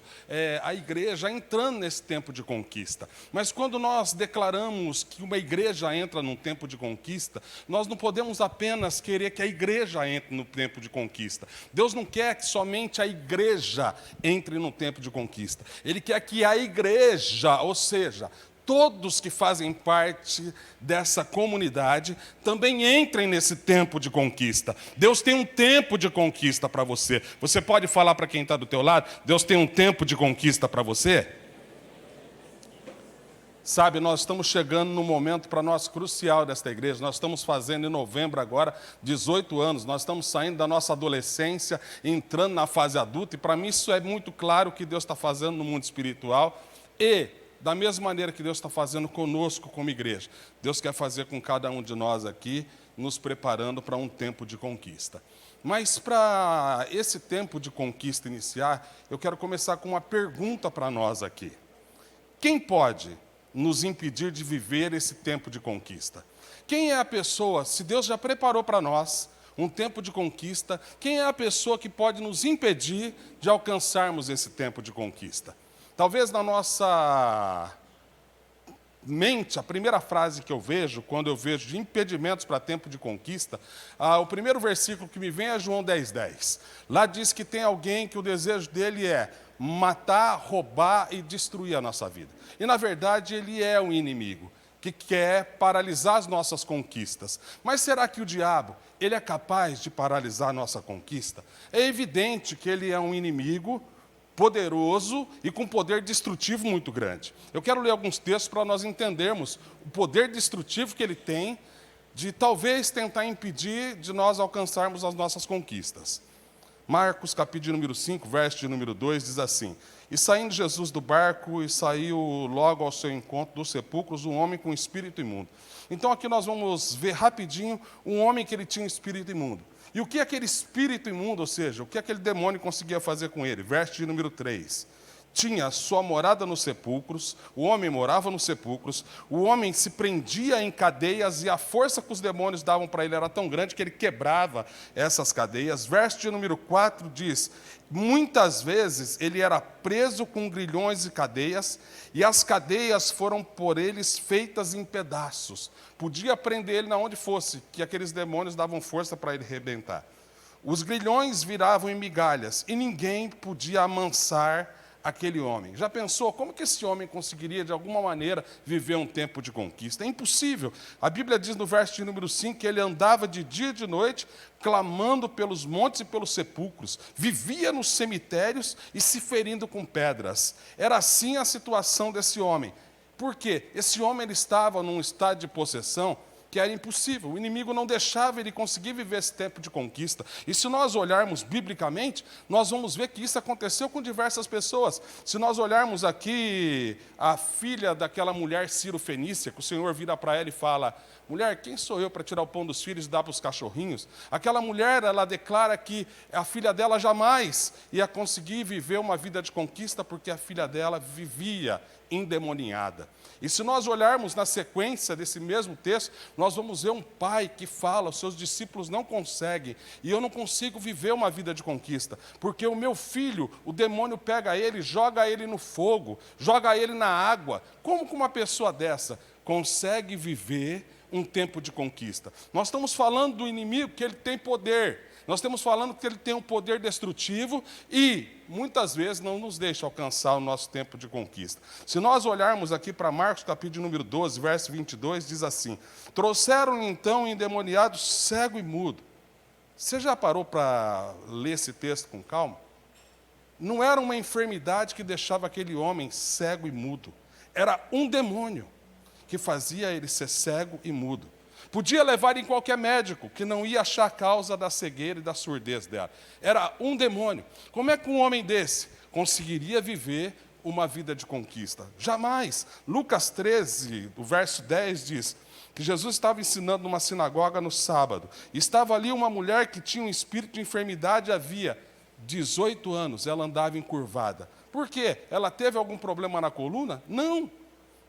a igreja entrando nesse tempo de conquista. Mas quando nós declaramos que uma igreja entra num tempo de conquista, nós não podemos apenas querer que a igreja entre no tempo de conquista. Deus não quer que somente a igreja entre no tempo de conquista. Ele quer que a igreja, ou seja, todos que fazem parte dessa comunidade, também entrem nesse tempo de conquista. Deus tem um tempo de conquista para você. Você pode falar para quem está do teu lado, Deus tem um tempo de conquista para você? Sabe, nós estamos chegando num momento para nós crucial desta igreja. Nós estamos fazendo em novembro agora 18 anos. Nós estamos saindo da nossa adolescência, entrando na fase adulta. E para mim isso é muito claro o que Deus está fazendo no mundo espiritual. E, da mesma maneira que Deus está fazendo conosco como igreja, Deus quer fazer com cada um de nós aqui, nos preparando para um tempo de conquista. Mas para esse tempo de conquista iniciar, eu quero começar com uma pergunta para nós aqui. Quem pode nos impedir de viver esse tempo de conquista? Quem é a pessoa, se Deus já preparou para nós um tempo de conquista, quem é a pessoa que pode nos impedir de alcançarmos esse tempo de conquista? Talvez na nossa mente, a primeira frase que eu vejo, quando eu vejo de impedimentos para tempo de conquista, o primeiro versículo que me vem é João 10:10. Lá diz que tem alguém que o desejo dele é matar, roubar e destruir a nossa vida. E, na verdade, ele é um inimigo que quer paralisar as nossas conquistas. Mas será que o diabo, ele é capaz de paralisar a nossa conquista? É evidente que ele é um inimigo poderoso e com poder destrutivo muito grande. Eu quero ler alguns textos para nós entendermos o poder destrutivo que ele tem de talvez tentar impedir de nós alcançarmos as nossas conquistas. Marcos, capítulo número 5, verso de número 2, diz assim: E saindo Jesus do barco, e saiu logo ao seu encontro dos sepulcros um homem com espírito imundo. Então aqui nós vamos ver rapidinho um homem que ele tinha espírito imundo. E o que aquele espírito imundo, ou seja, o que aquele demônio conseguia fazer com ele? Verso de número 3. Tinha sua morada nos sepulcros, o homem morava nos sepulcros, o homem se prendia em cadeias e a força que os demônios davam para ele era tão grande que ele quebrava essas cadeias. Verso de número 4 diz: muitas vezes ele era preso com grilhões e cadeias, e as cadeias foram por eles feitas em pedaços. Podia prender ele na onde fosse, que aqueles demônios davam força para ele arrebentar. Os grilhões viravam em migalhas, e ninguém podia amansar aquele homem. Já pensou como que esse homem conseguiria, de alguma maneira, viver um tempo de conquista? É impossível. A Bíblia diz no verso de número 5 que ele andava de dia e de noite, clamando pelos montes e pelos sepulcros, vivia nos cemitérios e se ferindo com pedras. Era assim a situação desse homem. Por quê? Esse homem ele estava num estado de possessão que era impossível. O inimigo não deixava ele conseguir viver esse tempo de conquista. E se nós olharmos biblicamente, nós vamos ver que isso aconteceu com diversas pessoas. Se nós olharmos aqui a filha daquela mulher Ciro-Fenícia, que o Senhor vira para ela e fala: mulher, quem sou eu para tirar o pão dos filhos e dar para os cachorrinhos? Aquela mulher, ela declara que a filha dela jamais ia conseguir viver uma vida de conquista, porque a filha dela vivia endemoniada. E se nós olharmos na sequência desse mesmo texto, nós vamos ver um pai que fala: os seus discípulos não conseguem, e eu não consigo viver uma vida de conquista, porque o meu filho, o demônio pega ele, joga ele no fogo, joga ele na água. Como que uma pessoa dessa consegue viver um tempo de conquista. Nós estamos falando do inimigo que ele tem poder. Nós estamos falando que ele tem um poder destrutivo e, muitas vezes, não nos deixa alcançar o nosso tempo de conquista. Se nós olharmos aqui para Marcos, capítulo número 12, verso 22, diz assim: trouxeram então um endemoniado cego e mudo. Você já parou para ler esse texto com calma? Não era uma enfermidade que deixava aquele homem cego e mudo. Era um demônio que fazia ele ser cego e mudo. Podia levar em qualquer médico, que não ia achar a causa da cegueira e da surdez dela. Era um demônio. Como é que um homem desse conseguiria viver uma vida de conquista? Jamais. Lucas 13, o verso 10 diz que Jesus estava ensinando numa sinagoga no sábado. Estava ali uma mulher que tinha um espírito de enfermidade havia 18 anos. Ela andava encurvada. Por quê? Ela teve algum problema na coluna? Não.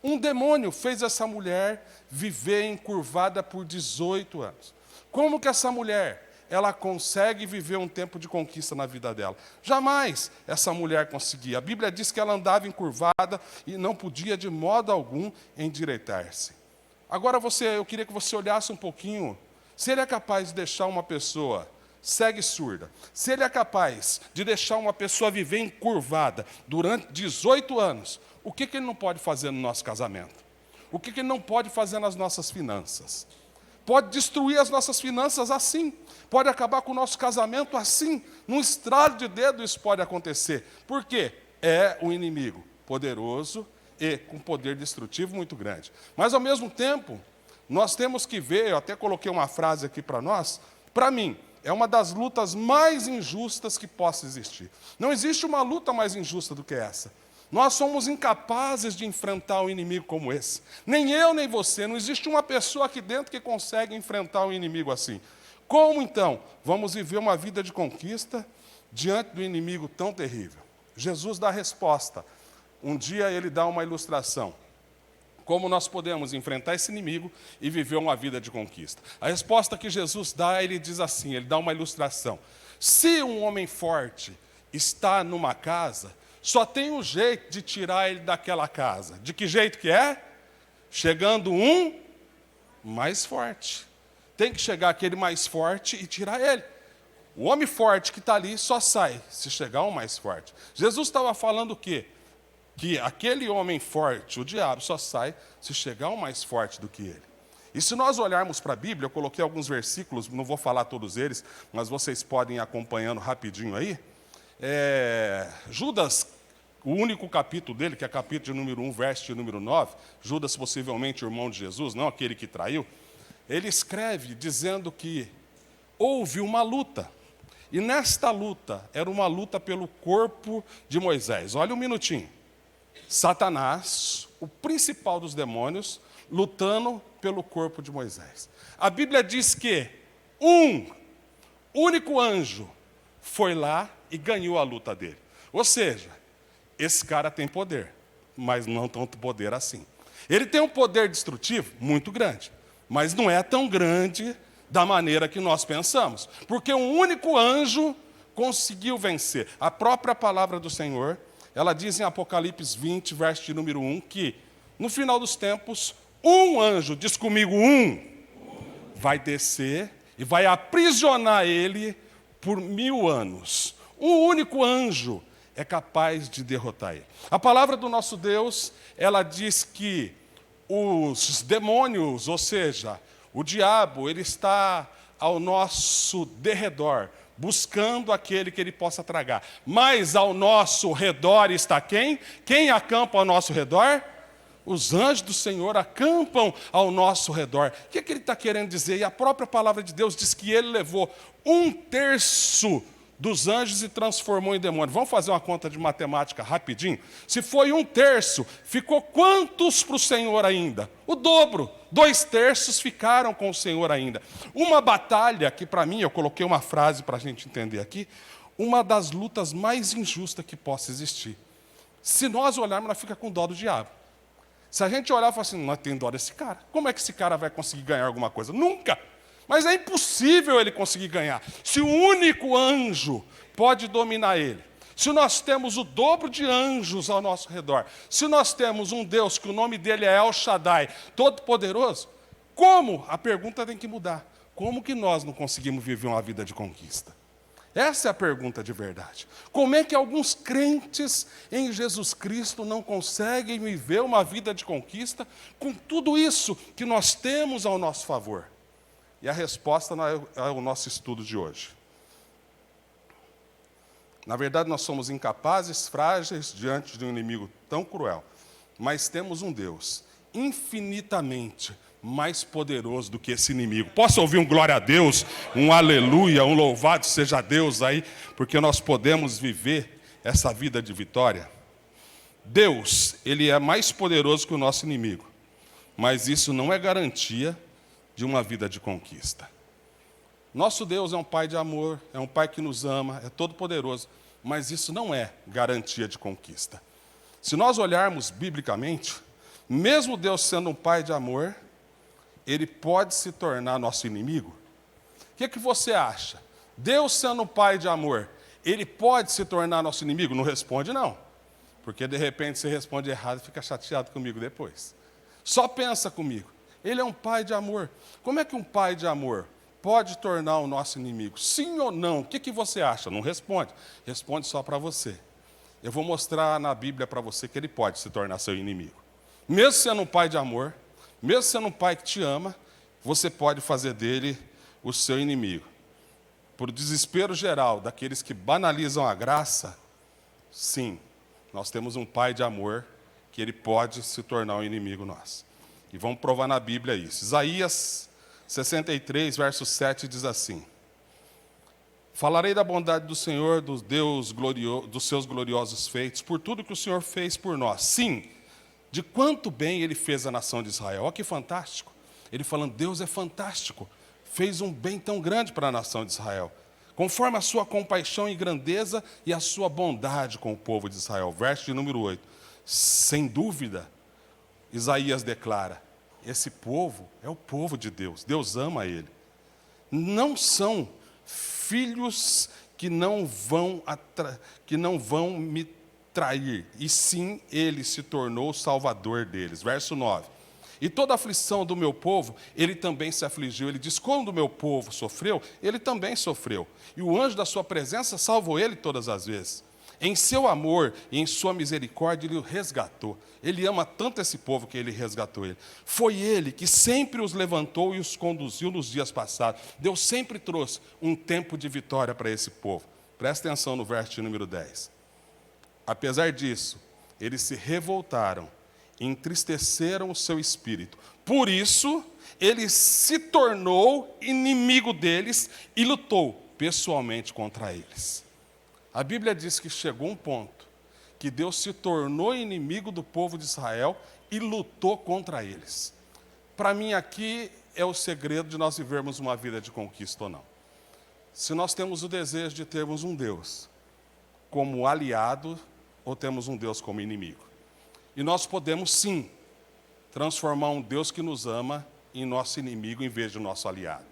Um demônio fez essa mulher viver encurvada por 18 anos. Como que essa mulher, ela consegue viver um tempo de conquista na vida dela? Jamais essa mulher conseguia. A Bíblia diz que ela andava encurvada e não podia de modo algum endireitar-se. Agora eu queria que você olhasse um pouquinho. Se ele é capaz de deixar uma pessoa cega e surda, se ele é capaz de deixar uma pessoa viver encurvada durante 18 anos, o que ele não pode fazer no nosso casamento? O que ele não pode fazer nas nossas finanças? Pode destruir as nossas finanças assim. Pode acabar com o nosso casamento assim. Num estralo de dedo isso pode acontecer. Por quê? É um inimigo poderoso e com poder destrutivo muito grande. Mas, ao mesmo tempo, nós temos que ver, eu até coloquei uma frase aqui para nós, para mim, é uma das lutas mais injustas que possa existir. Não existe uma luta mais injusta do que essa. Nós somos incapazes de enfrentar um inimigo como esse. Nem eu, nem você. Não existe uma pessoa aqui dentro que consegue enfrentar um inimigo assim. Como, então, vamos viver uma vida de conquista diante do inimigo tão terrível? Jesus dá a resposta. Um dia ele dá uma ilustração. Como nós podemos enfrentar esse inimigo e viver uma vida de conquista? A resposta que Jesus dá, ele diz assim, ele dá uma ilustração. Se um homem forte está numa casa, só tem um jeito de tirar ele daquela casa. De que jeito que é? Chegando um mais forte. Tem que chegar aquele mais forte e tirar ele. O homem forte que está ali só sai se chegar um mais forte. Jesus estava falando o quê? Que aquele homem forte, o diabo, só sai se chegar um mais forte do que ele. E se nós olharmos para a Bíblia, eu coloquei alguns versículos, não vou falar todos eles, mas vocês podem ir acompanhando rapidinho aí. Judas, o único capítulo dele, que é capítulo de número 1, verso de número 9, Judas possivelmente o irmão de Jesus, não aquele que traiu, ele escreve dizendo que houve uma luta. E nesta luta, era uma luta pelo corpo de Moisés. Olha um minutinho. Satanás, o principal dos demônios, lutando pelo corpo de Moisés. A Bíblia diz que um único anjo foi lá e ganhou a luta dele. Ou seja, esse cara tem poder, mas não tanto poder assim. Ele tem um poder destrutivo muito grande, mas não é tão grande da maneira que nós pensamos. Porque um único anjo conseguiu vencer. A própria palavra do Senhor, ela diz em Apocalipse 20, verso de número 1, que no final dos tempos, um anjo, diz comigo, vai descer e vai aprisionar ele por 1000 anos. Um único anjo é capaz de derrotar ele. A palavra do nosso Deus, ela diz que os demônios, ou seja, o diabo, ele está ao nosso derredor, buscando aquele que ele possa tragar. Mas ao nosso redor está quem? Quem acampa ao nosso redor? Os anjos do Senhor acampam ao nosso redor. O que ele está querendo dizer? E a própria palavra de Deus diz que ele levou 1/3 dos anjos e transformou em demônio. Vamos fazer uma conta de matemática rapidinho? Se foi 1/3, ficou quantos para o Senhor ainda? O dobro. 2/3 ficaram com o Senhor ainda. Uma batalha que, para mim, eu coloquei uma frase para a gente entender aqui, uma das lutas mais injustas que possa existir. Se nós olharmos, nós fica com dó do diabo. Se a gente olhar e falar assim, não tem dó desse cara. Como é que esse cara vai conseguir ganhar alguma coisa? Nunca! Mas é impossível ele conseguir ganhar. Se o único anjo pode dominar ele, se nós temos o dobro de anjos ao nosso redor, se nós temos um Deus que o nome dele é El Shaddai, Todo-Poderoso, Como? A pergunta tem que mudar. Como que nós não conseguimos viver uma vida de conquista? Essa é a pergunta de verdade. Como é que alguns crentes em Jesus Cristo não conseguem viver uma vida de conquista com tudo isso que nós temos ao nosso favor? E a resposta é o nosso estudo de hoje. Na verdade, nós somos incapazes, frágeis diante de um inimigo tão cruel. Mas temos um Deus infinitamente mais poderoso do que esse inimigo. Posso ouvir um glória a Deus, um aleluia, um louvado seja Deus aí, porque nós podemos viver essa vida de vitória? Deus, Ele é mais poderoso que o nosso inimigo, mas isso não é garantia de uma vida de conquista. Nosso Deus é um Pai de amor, é um Pai que nos ama, é todo poderoso, mas isso não é garantia de conquista. Se nós olharmos biblicamente, mesmo Deus sendo um Pai de amor, Ele pode se tornar nosso inimigo? O que você acha? Deus sendo um Pai de amor, Ele pode se tornar nosso inimigo? Não responde não, porque de repente você responde errado e fica chateado comigo depois. Só pensa comigo, Ele é um Pai de amor. Como é que um Pai de amor pode tornar o nosso inimigo? Sim ou não? O que você acha? Não responde, responde só para você. Eu vou mostrar na Bíblia para você que Ele pode se tornar seu inimigo. Mesmo sendo um Pai de amor, mesmo sendo um Pai que te ama, você pode fazer dele o seu inimigo. Por desespero geral daqueles que banalizam a graça, sim, nós temos um Pai de amor que Ele pode se tornar um inimigo nosso. E vamos provar na Bíblia isso. Isaías 63, verso 7 diz assim: falarei da bondade do Senhor, dos seus gloriosos feitos, por tudo que o Senhor fez por nós. Sim, de quanto bem Ele fez a nação de Israel. Olha que fantástico. Ele falando, Deus é fantástico. Fez um bem tão grande para a nação de Israel. Conforme a sua compaixão e grandeza e a sua bondade com o povo de Israel. Verso de número 8. Sem dúvida, Isaías declara, esse povo é o povo de Deus. Deus ama ele. Não são filhos que não vão me trair, e sim Ele se tornou o Salvador deles. Verso 9. E toda a aflição do meu povo, Ele também se afligiu. Ele diz, quando o meu povo sofreu, Ele também sofreu. E o anjo da sua presença salvou ele todas as vezes. Em seu amor e em sua misericórdia, Ele o resgatou. Ele ama tanto esse povo que Ele resgatou ele. Foi Ele que sempre os levantou e os conduziu nos dias passados. Deus sempre trouxe um tempo de vitória para esse povo. Presta atenção no verso de número 10. Apesar disso, eles se revoltaram, entristeceram o seu espírito. Por isso, ele se tornou inimigo deles e lutou pessoalmente contra eles. A Bíblia diz que chegou um ponto que Deus se tornou inimigo do povo de Israel e lutou contra eles. Para mim, aqui é o segredo de nós vivermos uma vida de conquista ou não. Se nós temos o desejo de termos um Deus como aliado, ou temos um Deus como inimigo. E nós podemos, sim, transformar um Deus que nos ama em nosso inimigo em vez de nosso aliado.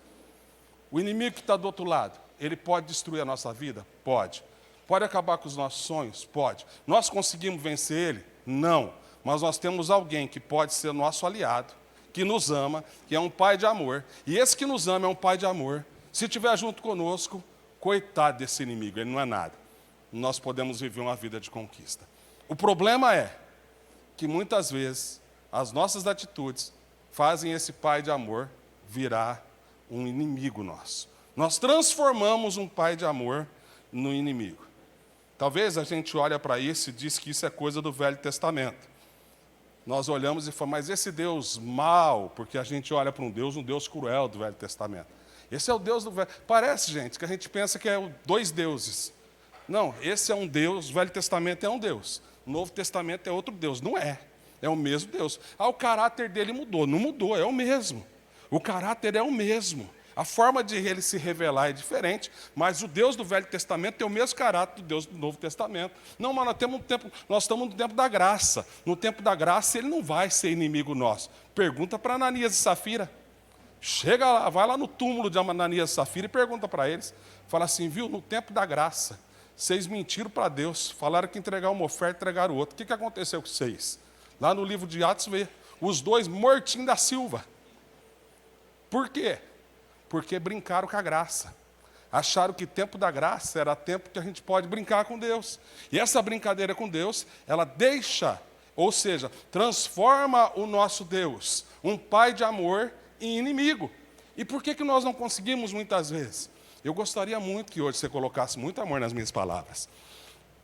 O inimigo que está do outro lado, ele pode destruir a nossa vida? Pode. Pode acabar com os nossos sonhos? Pode. Nós conseguimos vencer ele? Não. Mas nós temos alguém que pode ser nosso aliado, que nos ama, que é um Pai de amor. E esse que nos ama é um Pai de amor. Se estiver junto conosco, coitado desse inimigo, ele não é nada. Nós podemos viver uma vida de conquista. O problema é que muitas vezes as nossas atitudes fazem esse Pai de amor virar um inimigo nosso. Nós transformamos um Pai de amor no inimigo. Talvez a gente olhe para isso e diz que isso é coisa do Velho Testamento. Nós olhamos e falamos, mas esse Deus mau, porque a gente olha para um Deus cruel do Velho Testamento. Esse é o Deus do Velho. Parece, gente, que a gente pensa que é dois deuses. Não, esse é um Deus, o Velho Testamento é um Deus. O Novo Testamento é outro Deus. Não é. É o mesmo Deus. O caráter dele mudou. Não mudou, é o mesmo. O caráter é o mesmo. A forma de ele se revelar é diferente, mas o Deus do Velho Testamento tem o mesmo caráter do Deus do Novo Testamento. Não, mas nós estamos no tempo da graça. No tempo da graça, ele não vai ser inimigo nosso. Pergunta para Ananias e Safira. Chega lá, vai lá no túmulo de Ananias e Safira e pergunta para eles. Fala assim, viu, no tempo da graça, vocês mentiram para Deus, falaram que entregar uma oferta, entregaram outra. O que aconteceu com vocês? Lá no livro de Atos, vê os dois mortinhos da Silva. Por quê? Porque brincaram com a graça. Acharam que tempo da graça era tempo que a gente pode brincar com Deus. E essa brincadeira com Deus, ela deixa, ou seja, transforma o nosso Deus, um pai de amor, em inimigo. E por que nós não conseguimos muitas vezes? Eu gostaria muito que hoje você colocasse muito amor nas minhas palavras.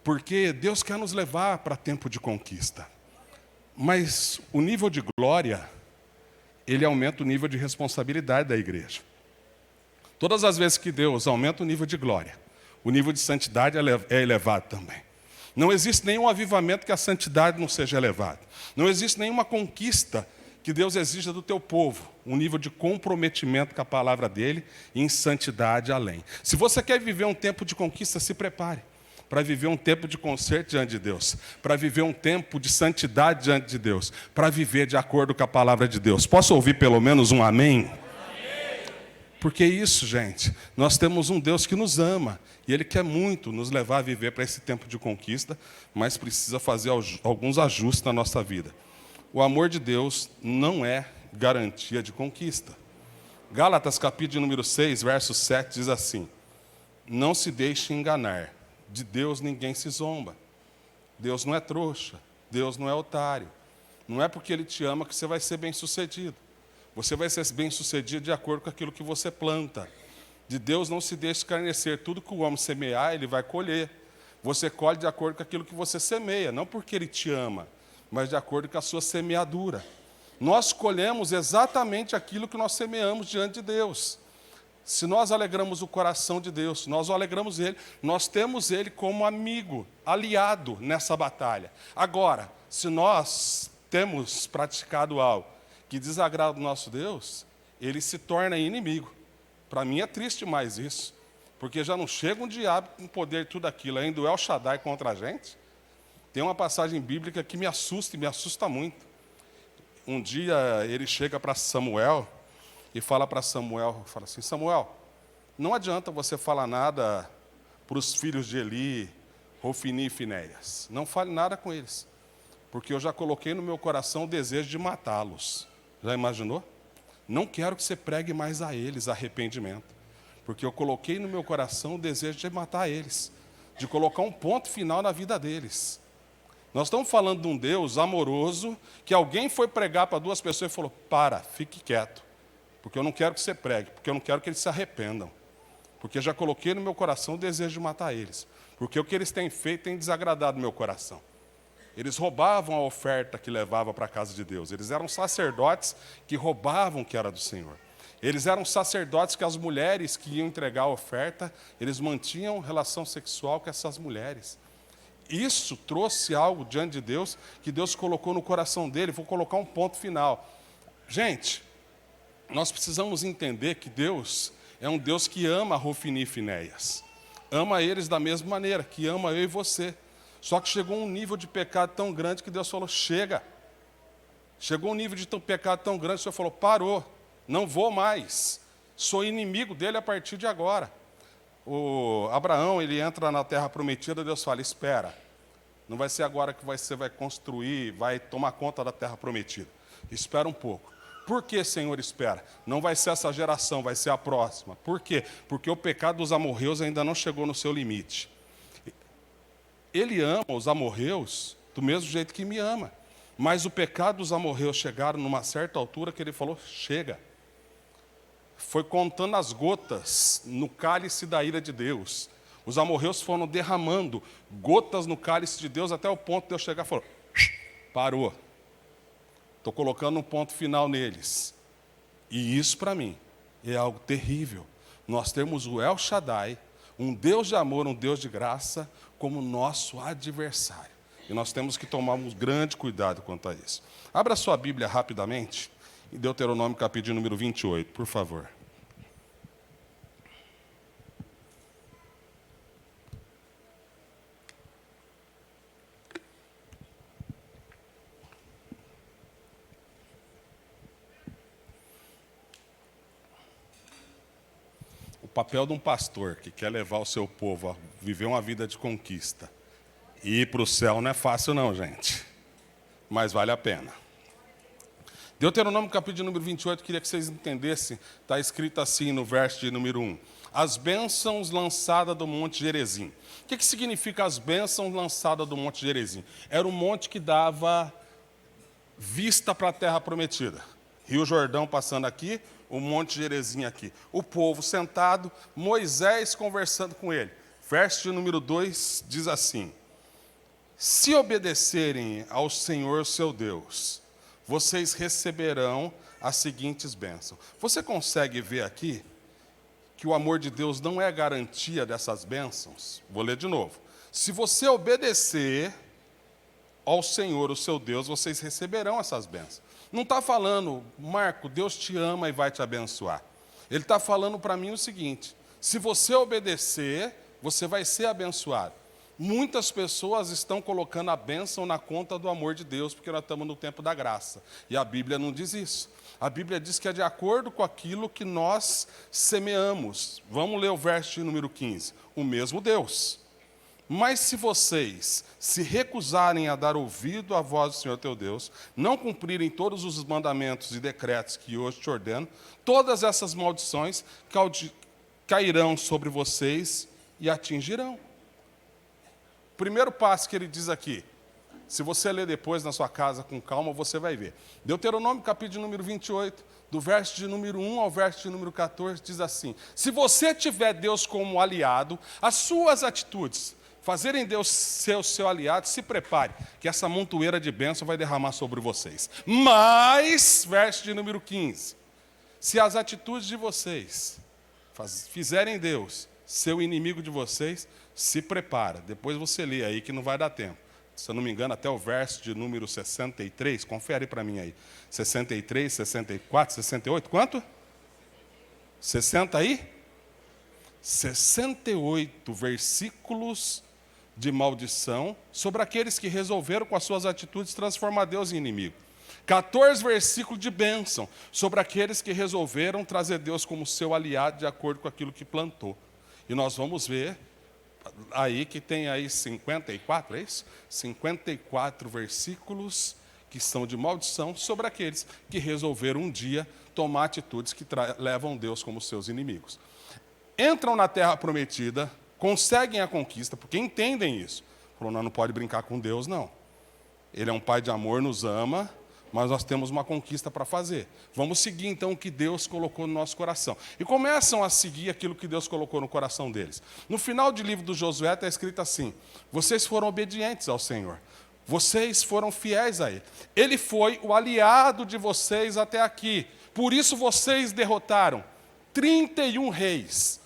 Porque Deus quer nos levar para tempo de conquista. Mas o nível de glória, ele aumenta o nível de responsabilidade da igreja. Todas as vezes que Deus aumenta o nível de glória, o nível de santidade é elevado também. Não existe nenhum avivamento que a santidade não seja elevada. Não existe nenhuma conquista que Deus exija do teu povo, um nível de comprometimento com a palavra dele e em santidade além. Se você quer viver um tempo de conquista, se prepare para viver um tempo de conserto diante de Deus, para viver um tempo de santidade diante de Deus, para viver de acordo com a palavra de Deus. Posso ouvir pelo menos um amém? Porque isso, gente, nós temos um Deus que nos ama, e Ele quer muito nos levar a viver para esse tempo de conquista, mas precisa fazer alguns ajustes na nossa vida. O amor de Deus não é garantia de conquista. Gálatas, capítulo número 6, verso 7, diz assim: não se deixe enganar, de Deus ninguém se zomba. Deus não é trouxa, Deus não é otário. Não é porque Ele te ama que você vai ser bem-sucedido. Você vai ser bem-sucedido de acordo com aquilo que você planta. De Deus não se deixe escarnecer. Tudo que o homem semear, ele vai colher. Você colhe de acordo com aquilo que você semeia. Não porque Ele te ama, mas de acordo com a sua semeadura. Nós colhemos exatamente aquilo que nós semeamos diante de Deus. Se nós alegramos o coração de Deus, nós o alegramos Ele, nós temos Ele como amigo, aliado nessa batalha. Agora, se nós temos praticado algo que desagrada o nosso Deus, Ele se torna inimigo. Para mim é triste mais isso, porque já não chega um diabo com poder de tudo aquilo, ainda o El Shaddai contra a gente. Tem uma passagem bíblica que me assusta e me assusta muito. Um dia ele chega para Samuel e fala para Samuel, fala assim: Samuel, não adianta você falar nada para os filhos de Eli, Hofni e Finéias. Não fale nada com eles, porque eu já coloquei no meu coração o desejo de matá-los. Já imaginou? Não quero que você pregue mais a eles arrependimento, porque eu coloquei no meu coração o desejo de matar eles, de colocar um ponto final na vida deles. Nós estamos falando de um Deus amoroso, que alguém foi pregar para duas pessoas e falou: fique quieto, porque eu não quero que você pregue, porque eu não quero que eles se arrependam, porque eu já coloquei no meu coração o desejo de matar eles, porque o que eles têm feito tem desagradado meu coração. Eles roubavam a oferta que levava para a casa de Deus. Eles eram sacerdotes que roubavam o que era do Senhor. Eles eram sacerdotes que as mulheres que iam entregar a oferta, eles mantinham relação sexual com essas mulheres. Isso trouxe algo diante de Deus, que Deus colocou no coração dele. Vou colocar um ponto final. Gente, nós precisamos entender que Deus é um Deus que ama Hofni e Finéias. Ama eles da mesma maneira que ama eu e você. Só que chegou um nível de pecado tão grande que Deus falou: chega. Chegou um nível de pecado tão grande que o Senhor falou: parou, não vou mais. Sou inimigo dele a partir de agora. O Abraão, ele entra na terra prometida, Deus fala: espera, não vai ser agora que você vai construir, vai tomar conta da terra prometida. Espera um pouco. Por que, Senhor, espera? Não vai ser essa geração, vai ser a próxima. Por quê? Porque o pecado dos amorreus ainda não chegou no seu limite. Ele ama os amorreus do mesmo jeito que me ama. Mas o pecado dos amorreus chegaram numa certa altura que ele falou: chega. Foi contando as gotas no cálice da ira de Deus. Os amorreus foram derramando gotas no cálice de Deus até o ponto de Deus chegar e falar: parou. Estou colocando um ponto final neles. E isso para mim é algo terrível. Nós temos o El Shaddai, um Deus de amor, um Deus de graça, como nosso adversário. E nós temos que tomar um grande cuidado quanto a isso. Abra sua Bíblia rapidamente, em Deuteronômio capítulo número 28, por favor. O papel de um pastor que quer levar o seu povo a viver uma vida de conquista e ir para o céu não é fácil não, gente. Mas vale a pena. Deuteronômio capítulo número 28, queria que vocês entendessem, está escrito assim no verso de número 1. As bênçãos lançadas do Monte Gerizim. O que significa as bênçãos lançadas do Monte Gerizim? Era um monte que dava vista para a terra prometida. Rio Jordão passando aqui, o Monte Gerizim aqui. O povo sentado, Moisés conversando com ele. Verso de número 2 diz assim: se obedecerem ao Senhor seu Deus, vocês receberão as seguintes bênçãos. Você consegue ver aqui que o amor de Deus não é garantia dessas bênçãos? Vou ler de novo. Se você obedecer ao Senhor, o seu Deus, vocês receberão essas bênçãos. Não está falando, Marco, Deus te ama e vai te abençoar. Ele está falando para mim o seguinte: se você obedecer, você vai ser abençoado. Muitas pessoas estão colocando a bênção na conta do amor de Deus, porque nós estamos no tempo da graça. E a Bíblia não diz isso. A Bíblia diz que é de acordo com aquilo que nós semeamos. Vamos ler o verso de número 15. O mesmo Deus. Mas se vocês se recusarem a dar ouvido à voz do Senhor teu Deus, não cumprirem todos os mandamentos e decretos que hoje te ordeno, todas essas maldições cairão sobre vocês e atingirão. Primeiro passo que ele diz aqui, se você ler depois na sua casa com calma, você vai ver. Deuteronômio capítulo número 28, do verso de número 1 ao verso de número 14, diz assim: se você tiver Deus como aliado, as suas atitudes fazerem Deus ser o seu aliado, se prepare, que essa montoeira de bênção vai derramar sobre vocês. Mas, verso de número 15, se as atitudes de vocês fizerem Deus seu inimigo de vocês, se prepara. Depois você lê aí que não vai dar tempo. Se eu não me engano, até o verso de número 63, confere para mim aí. 63, 64, 68, quanto? 60 aí? 68 versículos de maldição sobre aqueles que resolveram com as suas atitudes transformar Deus em inimigo. 14 versículos de bênção sobre aqueles que resolveram trazer Deus como seu aliado de acordo com aquilo que plantou. E nós vamos ver aí que tem aí 54, é isso? 54 versículos que são de maldição sobre aqueles que resolveram um dia tomar atitudes que levam Deus como seus inimigos. Entram na terra prometida, conseguem a conquista, porque entendem isso. Falou, não pode brincar com Deus, não. Ele é um pai de amor, nos ama, mas nós temos uma conquista para fazer. Vamos seguir, então, o que Deus colocou no nosso coração. E começam a seguir aquilo que Deus colocou no coração deles. No final do livro do Josué está escrito assim: vocês foram obedientes ao Senhor. Vocês foram fiéis a Ele. Ele foi o aliado de vocês até aqui. Por isso vocês derrotaram 31 reis.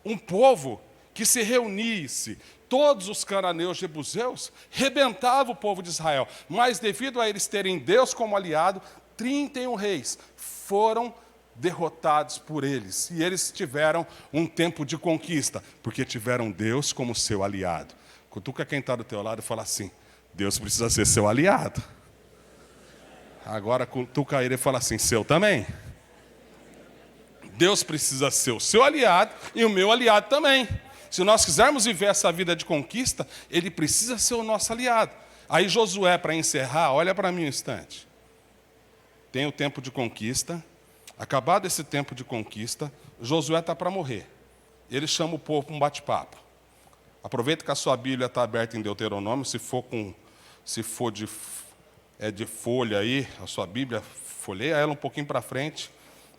Um povo que se reunisse, todos os cananeus jebuseus, rebentava o povo de Israel. Mas devido a eles terem Deus como aliado, 31 reis foram derrotados por eles. E eles tiveram um tempo de conquista, porque tiveram Deus como seu aliado. Cutuca quem está do teu lado e fala assim: Deus precisa ser seu aliado. Agora cutuca ele e fala assim: seu também. Deus precisa ser o seu aliado e o meu aliado também. Se nós quisermos viver essa vida de conquista, ele precisa ser o nosso aliado. Aí Josué, para encerrar, olha para mim um instante. Tem o tempo de conquista. Acabado esse tempo de conquista, Josué está para morrer. Ele chama o povo para um bate-papo. Aproveita que a sua Bíblia está aberta em Deuteronômio, se for de folha aí, a sua Bíblia, folheia ela um pouquinho para frente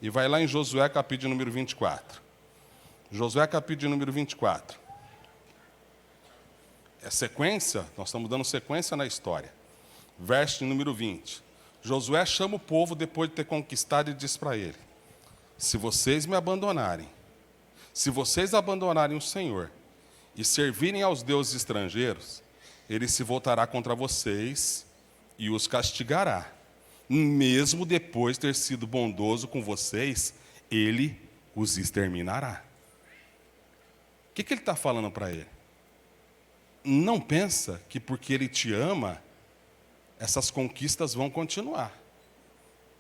e vai lá em Josué, capítulo número 24. Josué, capítulo número 24. É sequência, nós estamos dando sequência na história. Verso número 20. Josué chama o povo depois de ter conquistado e diz para ele: se vocês me abandonarem, se vocês abandonarem o Senhor e servirem aos deuses estrangeiros, ele se voltará contra vocês e os castigará. Mesmo depois de ter sido bondoso com vocês, ele os exterminará. O que ele está falando para ele? Não pensa que porque ele te ama, essas conquistas vão continuar.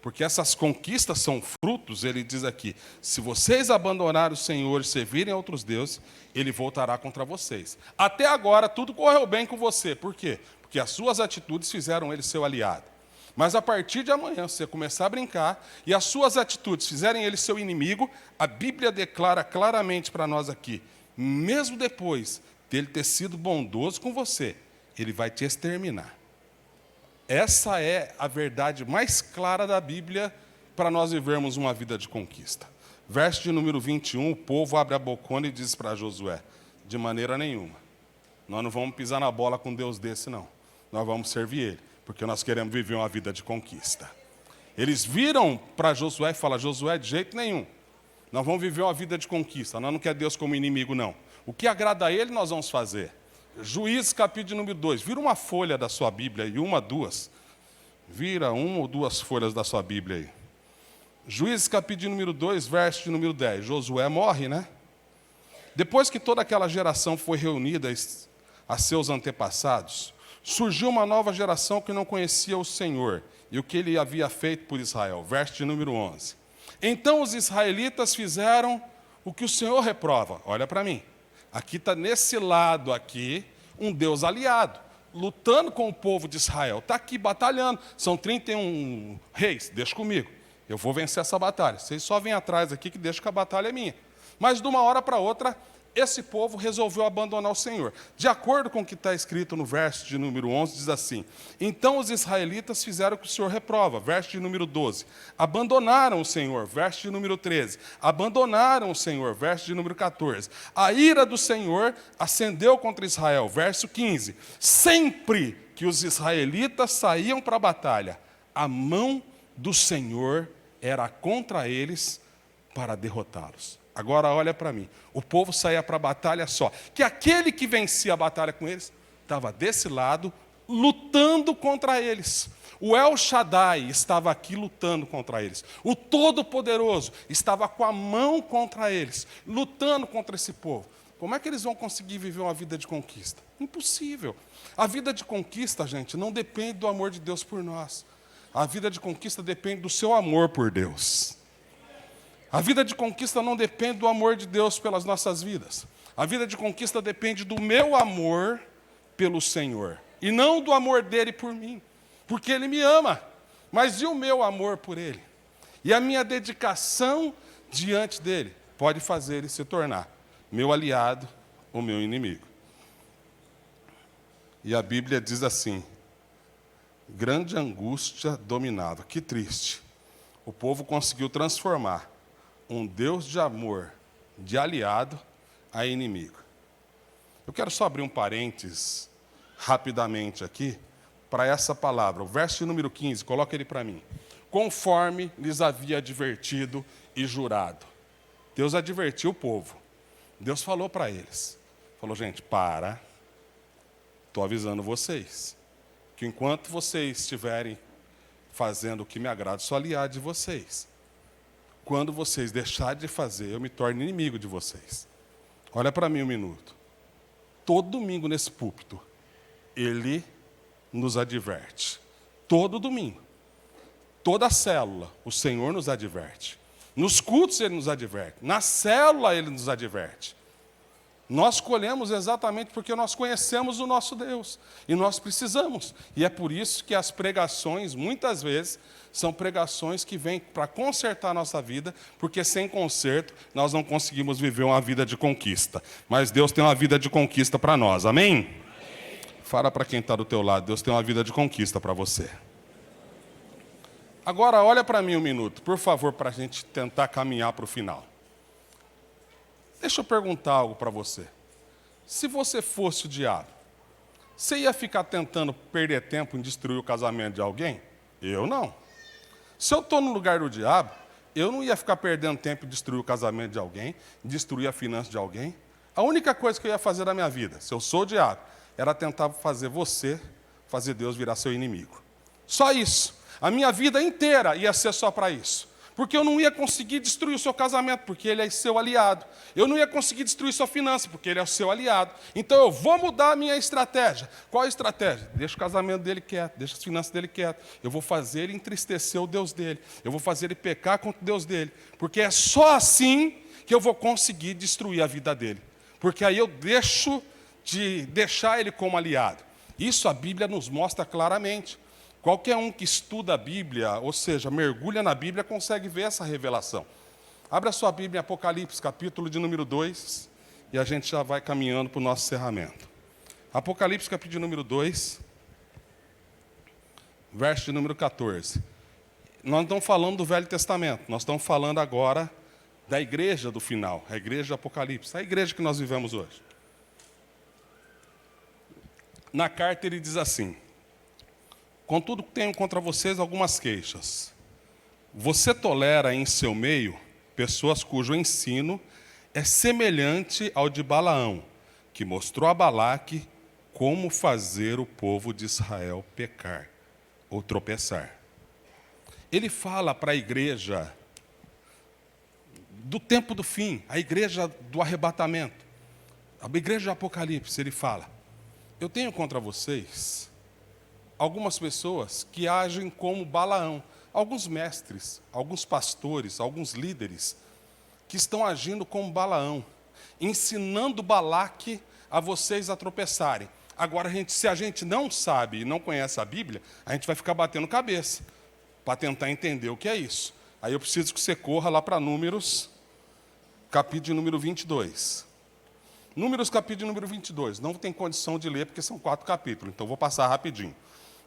Porque essas conquistas são frutos, ele diz aqui: se vocês abandonarem o Senhor e servirem a outros deuses, ele voltará contra vocês. Até agora tudo correu bem com você. Por quê? Porque as suas atitudes fizeram ele seu aliado. Mas a partir de amanhã, se você começar a brincar e as suas atitudes fizerem ele seu inimigo, a Bíblia declara claramente para nós aqui, mesmo depois dele ter sido bondoso com você, ele vai te exterminar. Essa é a verdade mais clara da Bíblia para nós vivermos uma vida de conquista. Verso de número 21, o povo abre a bocona e diz para Josué, de maneira nenhuma, nós não vamos pisar na bola com Deus desse, não. Nós vamos servir Ele, porque nós queremos viver uma vida de conquista. Eles viram para Josué e falaram, Josué, de jeito nenhum, nós vamos viver uma vida de conquista, nós não queremos Deus como inimigo, não. O que agrada a Ele, nós vamos fazer. Juízes, capítulo número 2, vira uma folha da sua Bíblia aí, vira uma ou duas folhas da sua Bíblia aí. Juízes, capítulo número 2, verso de número 10, Josué morre, né? Depois que toda aquela geração foi reunida a seus antepassados, surgiu uma nova geração que não conhecia o Senhor e o que Ele havia feito por Israel. Verso de número 11. Então os israelitas fizeram o que o Senhor reprova. Olha para mim. Aqui está nesse lado aqui um Deus aliado, lutando com o povo de Israel. Está aqui batalhando. São 31 reis. Deixa comigo. Eu vou vencer essa batalha. Vocês só vêm atrás aqui que deixa que a batalha é minha. Mas de uma hora para outra, esse povo resolveu abandonar o Senhor. De acordo com o que está escrito no verso de número 11, diz assim, então os israelitas fizeram o que o Senhor reprova, verso de número 12. Abandonaram o Senhor, verso de número 13. Abandonaram o Senhor, verso de número 14. A ira do Senhor acendeu contra Israel, verso 15. Sempre que os israelitas saíam para a batalha, a mão do Senhor era contra eles para derrotá-los. Agora olha para mim, o povo saía para a batalha só, que aquele que vencia a batalha com eles, estava desse lado, lutando contra eles. O El Shaddai estava aqui lutando contra eles. O Todo-Poderoso estava com a mão contra eles, lutando contra esse povo. Como é que eles vão conseguir viver uma vida de conquista? Impossível. A vida de conquista, gente, não depende do amor de Deus por nós. A vida de conquista depende do seu amor por Deus. A vida de conquista não depende do amor de Deus pelas nossas vidas. A vida de conquista depende do meu amor pelo Senhor. E não do amor dele por mim. Porque ele me ama. Mas e o meu amor por ele? E a minha dedicação diante dele pode fazer ele se tornar meu aliado ou meu inimigo. E a Bíblia diz assim, grande angústia dominava. Que triste. O povo conseguiu transformar um Deus de amor, de aliado, a inimigo. Eu quero só abrir um parênteses, rapidamente aqui, para essa palavra. O verso número 15, coloca ele para mim. Conforme lhes havia advertido e jurado. Deus advertiu o povo. Deus falou para eles. Falou, gente, estou avisando vocês, que enquanto vocês estiverem fazendo o que me agrada, sou aliado de vocês. Quando vocês deixarem de fazer, eu me torno inimigo de vocês. Olha para mim um minuto. Todo domingo nesse púlpito, ele nos adverte. Todo domingo. Toda célula, o Senhor nos adverte. Nos cultos, ele nos adverte. Na célula, ele nos adverte. Nós colhemos exatamente porque nós conhecemos o nosso Deus. E nós precisamos. E é por isso que as pregações, muitas vezes, são pregações que vêm para consertar a nossa vida, porque sem conserto nós não conseguimos viver uma vida de conquista. Mas Deus tem uma vida de conquista para nós, amém? Amém. Fala para quem está do teu lado, Deus tem uma vida de conquista para você. Agora olha para mim um minuto, por favor, para a gente tentar caminhar para o final. Deixa eu perguntar algo para você. Se você fosse o diabo, você ia ficar tentando perder tempo em destruir o casamento de alguém? Eu não. Se eu estou no lugar do diabo, eu não ia ficar perdendo tempo em destruir o casamento de alguém, destruir a finança de alguém. A única coisa que eu ia fazer na minha vida, se eu sou o diabo, era tentar fazer Deus virar seu inimigo. Só isso. A minha vida inteira ia ser só para isso. Porque eu não ia conseguir destruir o seu casamento, porque ele é seu aliado. Eu não ia conseguir destruir sua finança, porque ele é o seu aliado. Então eu vou mudar a minha estratégia. Qual a estratégia? Deixa o casamento dele quieto, deixa as finanças dele quieto. Eu vou fazer ele entristecer o Deus dele. Eu vou fazer ele pecar contra o Deus dele. Porque é só assim que eu vou conseguir destruir a vida dele. Porque aí eu deixo de deixar ele como aliado. Isso a Bíblia nos mostra claramente. Qualquer um que estuda a Bíblia, ou seja, mergulha na Bíblia, consegue ver essa revelação. Abra sua Bíblia em Apocalipse, capítulo de número 2, e a gente já vai caminhando para o nosso encerramento. Apocalipse, capítulo de número 2, verso de número 14. Nós não estamos falando do Velho Testamento, nós estamos falando agora da igreja do final, a igreja de Apocalipse, a igreja que nós vivemos hoje. Na carta ele diz assim: contudo, tenho contra vocês algumas queixas. Você tolera em seu meio pessoas cujo ensino é semelhante ao de Balaão, que mostrou a Balaque como fazer o povo de Israel pecar ou tropeçar. Ele fala para a igreja do tempo do fim, a igreja do arrebatamento, a igreja de Apocalipse. Ele fala: eu tenho contra vocês algumas pessoas que agem como Balaão, alguns mestres, alguns pastores, alguns líderes, que estão agindo como Balaão, ensinando Balaque a vocês a tropeçarem. Agora, se a gente não sabe e não conhece a Bíblia, a gente vai ficar batendo cabeça para tentar entender o que é isso. Aí eu preciso que você corra lá para Números, capítulo de número 22. Números, capítulo de número 22. Não tem condição de ler, porque são 4 capítulos, então vou passar rapidinho.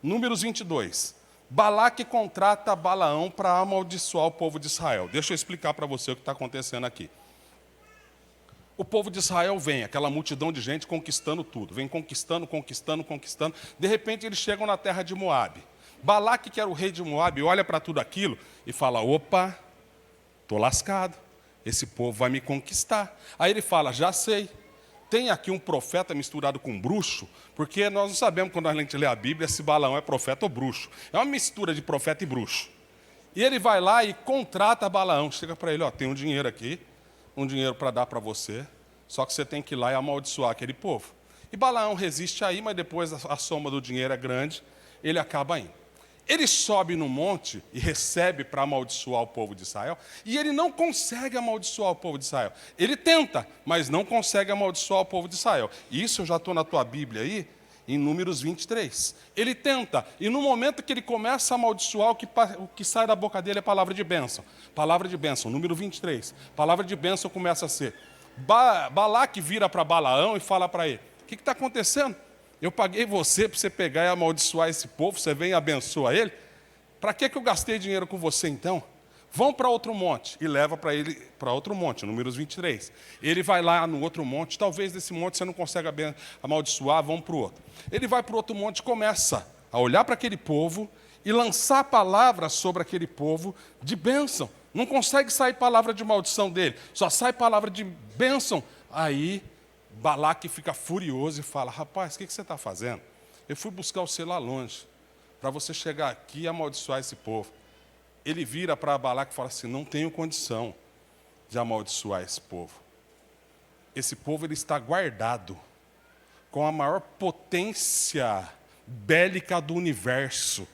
Números 22. Balaque contrata Balaão para amaldiçoar o povo de Israel. Deixa eu explicar para você o que está acontecendo aqui. O povo de Israel vem, aquela multidão de gente conquistando tudo. Vem conquistando, conquistando, conquistando. De repente, eles chegam na terra de Moabe. Balaque, que era o rei de Moabe, olha para tudo aquilo e fala: opa, estou lascado. Esse povo vai me conquistar. Aí ele fala: já sei. Tem aqui um profeta misturado com um bruxo, porque nós não sabemos, quando a gente lê a Bíblia, se Balaão é profeta ou bruxo. É uma mistura de profeta e bruxo. E ele vai lá e contrata Balaão. Chega para ele: ó, tem um dinheiro aqui, um dinheiro para dar para você, só que você tem que ir lá e amaldiçoar aquele povo. E Balaão resiste aí, mas depois a soma do dinheiro é grande, ele acaba indo. Ele sobe no monte e recebe para amaldiçoar o povo de Israel, e ele não consegue amaldiçoar o povo de Israel. Ele tenta, mas não consegue amaldiçoar o povo de Israel. E isso eu já estou na tua Bíblia aí, em Números 23. Ele tenta, e no momento que ele começa a amaldiçoar, o que sai da boca dele é palavra de bênção. Palavra de bênção, número 23. Palavra de bênção começa a ser: Balaque vira para Balaão e fala para ele: o que está acontecendo? Eu paguei você para você pegar e amaldiçoar esse povo, você vem e abençoa ele? Para que eu gastei dinheiro com você então? Vão para outro monte. E leva para ele para outro monte, Números 23. Ele vai lá no outro monte, talvez desse monte você não consiga amaldiçoar, vão para o outro. Ele vai para o outro monte e começa a olhar para aquele povo e lançar palavras sobre aquele povo de bênção. Não consegue sair palavra de maldição dele, só sai palavra de bênção. Aí Balaque fica furioso e fala: rapaz, o que você está fazendo? Eu fui buscar você lá longe, para você chegar aqui e amaldiçoar esse povo. Ele vira para Balaque e fala assim: não tenho condição de amaldiçoar esse povo. Esse povo ele está guardado com a maior potência bélica do universo.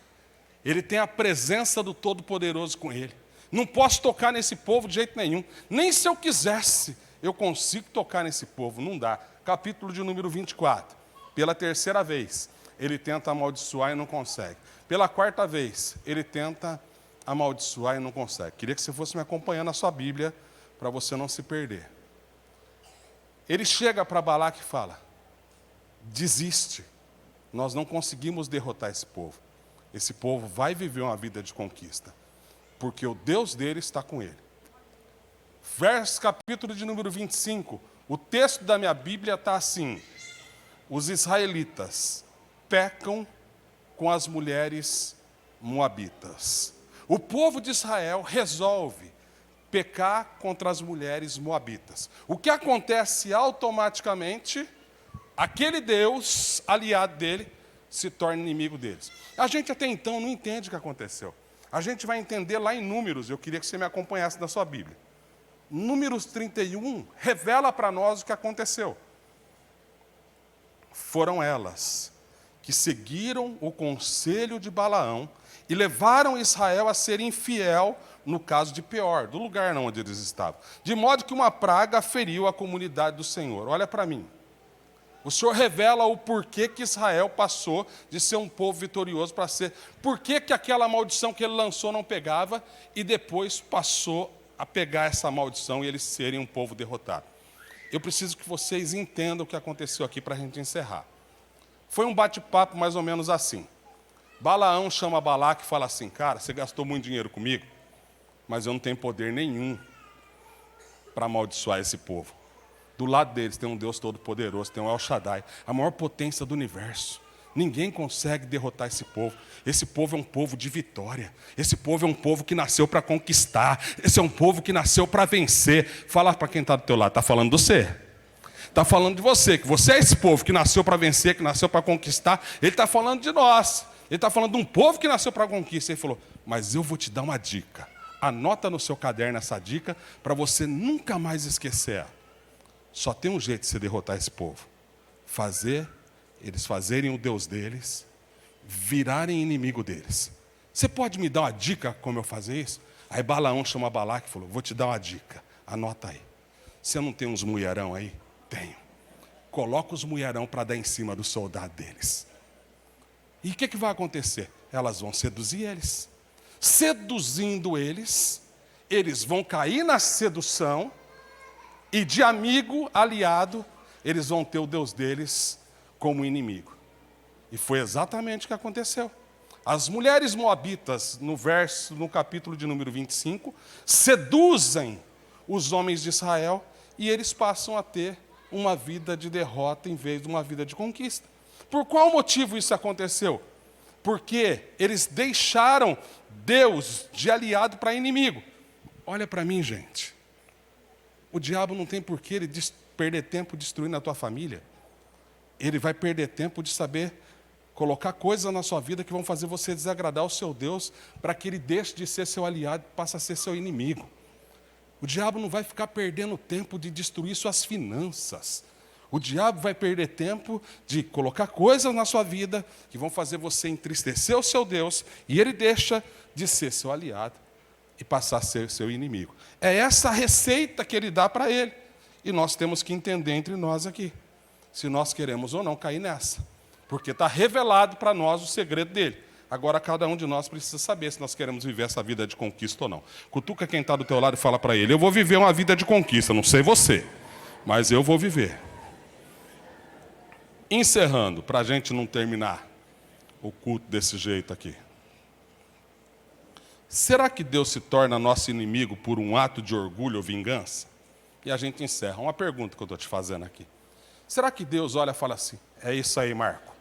Ele tem a presença do Todo-Poderoso com ele. Não posso tocar nesse povo de jeito nenhum. Nem se eu quisesse, eu consigo tocar nesse povo. Não dá. Capítulo de número 24. Pela terceira vez, ele tenta amaldiçoar e não consegue. Pela quarta vez, ele tenta amaldiçoar e não consegue. Queria que você fosse me acompanhando na sua Bíblia, para você não se perder. Ele chega para Balaque e fala: desiste. Nós não conseguimos derrotar esse povo. Esse povo vai viver uma vida de conquista, porque o Deus dele está com ele. Verso, capítulo de número 25. O texto da minha Bíblia está assim: os israelitas pecam com as mulheres moabitas. O povo de Israel resolve pecar contra as mulheres moabitas. O que acontece automaticamente? Aquele Deus, aliado dele, se torna inimigo deles. A gente até então não entende o que aconteceu. A gente vai entender lá em Números. Eu queria que você me acompanhasse na sua Bíblia. Números 31 revela para nós o que aconteceu. Foram elas que seguiram o conselho de Balaão e levaram Israel a ser infiel no caso de Peor, do lugar onde eles estavam. De modo que uma praga feriu a comunidade do Senhor. Olha para mim. O Senhor revela o porquê que Israel passou de ser um povo vitorioso para ser... Por que aquela maldição que ele lançou não pegava e depois passou a pegar essa maldição e eles serem um povo derrotado. Eu preciso que vocês entendam o que aconteceu aqui para a gente encerrar. Foi um bate-papo mais ou menos assim. Balaão chama Balaque e fala assim: cara, você gastou muito dinheiro comigo, mas eu não tenho poder nenhum para amaldiçoar esse povo. Do lado deles tem um Deus todo-poderoso, tem um El Shaddai, a maior potência do universo. Ninguém consegue derrotar esse povo. Esse povo é um povo de vitória. Esse povo é um povo que nasceu para conquistar. Esse é um povo que nasceu para vencer. Fala para quem está do teu lado, está falando de você. Está falando de você, que você é esse povo que nasceu para vencer, que nasceu para conquistar. Ele está falando de nós. Ele está falando de um povo que nasceu para conquista. Ele falou: mas eu vou te dar uma dica. Anota no seu caderno essa dica para você nunca mais esquecer. Só tem um jeito de você derrotar esse povo: eles fazerem o Deus deles, virarem inimigo deles. Você pode me dar uma dica como eu fazer isso? Aí Balaão chama Balaque e falou: vou te dar uma dica, anota aí. Você não tem uns mulherão aí? Tenho. Coloca os mulherão para dar em cima do soldado deles. E o que vai acontecer? Elas vão seduzir eles. Seduzindo eles, eles vão cair na sedução e de amigo, aliado, eles vão ter o Deus deles como inimigo. E foi exatamente o que aconteceu. As mulheres moabitas, no capítulo de número 25, seduzem os homens de Israel e eles passam a ter uma vida de derrota em vez de uma vida de conquista. Por qual motivo isso aconteceu? Porque eles deixaram Deus de aliado para inimigo. Olha para mim, gente. O diabo não tem por que ele perder tempo destruindo a tua família. Ele vai perder tempo de saber colocar coisas na sua vida que vão fazer você desagradar o seu Deus, para que ele deixe de ser seu aliado e passe a ser seu inimigo. O diabo não vai ficar perdendo tempo de destruir suas finanças. O diabo vai perder tempo de colocar coisas na sua vida que vão fazer você entristecer o seu Deus, e ele deixa de ser seu aliado e passar a ser seu inimigo. É essa a receita que ele dá para ele. E nós temos que entender entre nós aqui, se nós queremos ou não cair nessa. Porque está revelado para nós o segredo dele. Agora, cada um de nós precisa saber se nós queremos viver essa vida de conquista ou não. Cutuca quem está do teu lado e fala para ele: eu vou viver uma vida de conquista, não sei você, mas eu vou viver. Encerrando, para a gente não terminar o culto desse jeito aqui. Será que Deus se torna nosso inimigo por um ato de orgulho ou vingança? E a gente encerra. Uma pergunta que eu estou te fazendo aqui. Será que Deus olha e fala assim: é isso aí, Marco,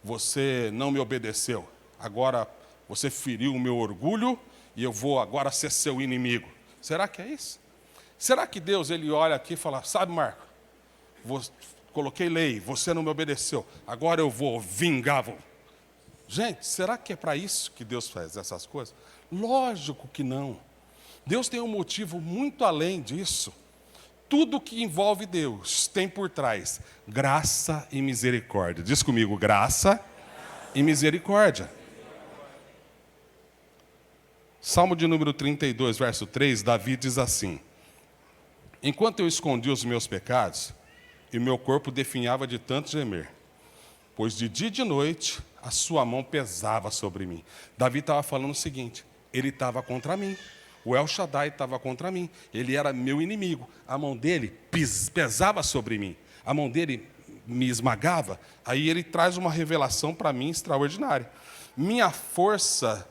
você não me obedeceu, agora você feriu o meu orgulho e eu vou agora ser seu inimigo? Será que é isso? Será que Deus ele olha aqui e fala: sabe, Marco, coloquei lei, você não me obedeceu, agora eu vou vingar? Gente, será que é para isso que Deus faz essas coisas? Lógico que não. Deus tem um motivo muito além disso. Tudo que envolve Deus tem por trás graça e misericórdia. Diz comigo: graça e misericórdia. Salmo de número 32, verso 3, Davi diz assim: enquanto eu escondi os meus pecados, e meu corpo definhava de tanto gemer, pois de dia e de noite a sua mão pesava sobre mim. Davi estava falando o seguinte: ele estava contra mim. O El Shaddai estava contra mim. Ele era meu inimigo. A mão dele pesava sobre mim. A mão dele me esmagava. Aí ele traz uma revelação para mim extraordinária. Minha força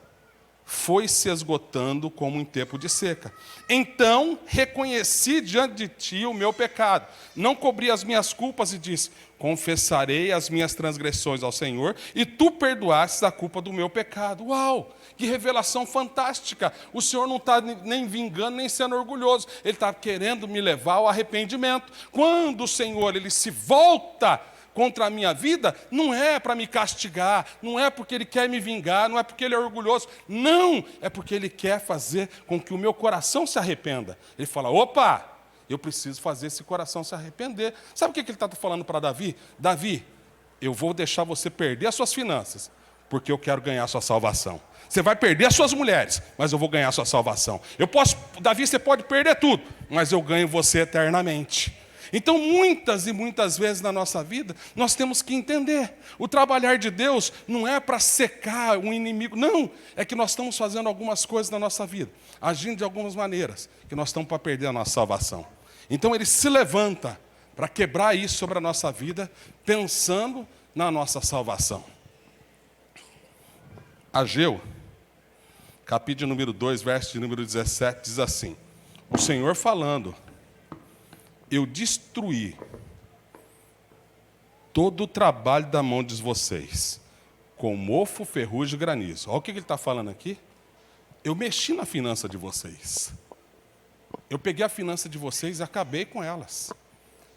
foi se esgotando como em tempo de seca. Então reconheci diante de ti o meu pecado. Não cobri as minhas culpas e disse: confessarei as minhas transgressões ao Senhor, e tu perdoastes a culpa do meu pecado. Uau! Que revelação fantástica! O Senhor não está nem vingando, nem sendo orgulhoso. Ele está querendo me levar ao arrependimento. Quando o Senhor ele se volta contra a minha vida, não é para me castigar, não é porque Ele quer me vingar, não é porque Ele é orgulhoso. Não! É porque Ele quer fazer com que o meu coração se arrependa. Ele fala: opa! Eu preciso fazer esse coração se arrepender. Sabe o que Ele está falando para Davi? Davi, eu vou deixar você perder as suas finanças, porque eu quero ganhar a sua salvação. Você vai perder as suas mulheres, mas eu vou ganhar a sua salvação. Davi, você pode perder tudo, mas eu ganho você eternamente. Então, muitas e muitas vezes na nossa vida, nós temos que entender. O trabalhar de Deus não é para secar um inimigo. Não, é que nós estamos fazendo algumas coisas na nossa vida, agindo de algumas maneiras, que nós estamos para perder a nossa salvação. Então, Ele se levanta para quebrar isso sobre a nossa vida, pensando na nossa salvação. Ageu, capítulo número 2, verso de número 17, diz assim: o Senhor falando: eu destruí todo o trabalho da mão de vocês, com mofo, ferrugem e granizo. Olha o que ele está falando aqui. Eu mexi na finança de vocês. Eu peguei a finança de vocês e acabei com elas.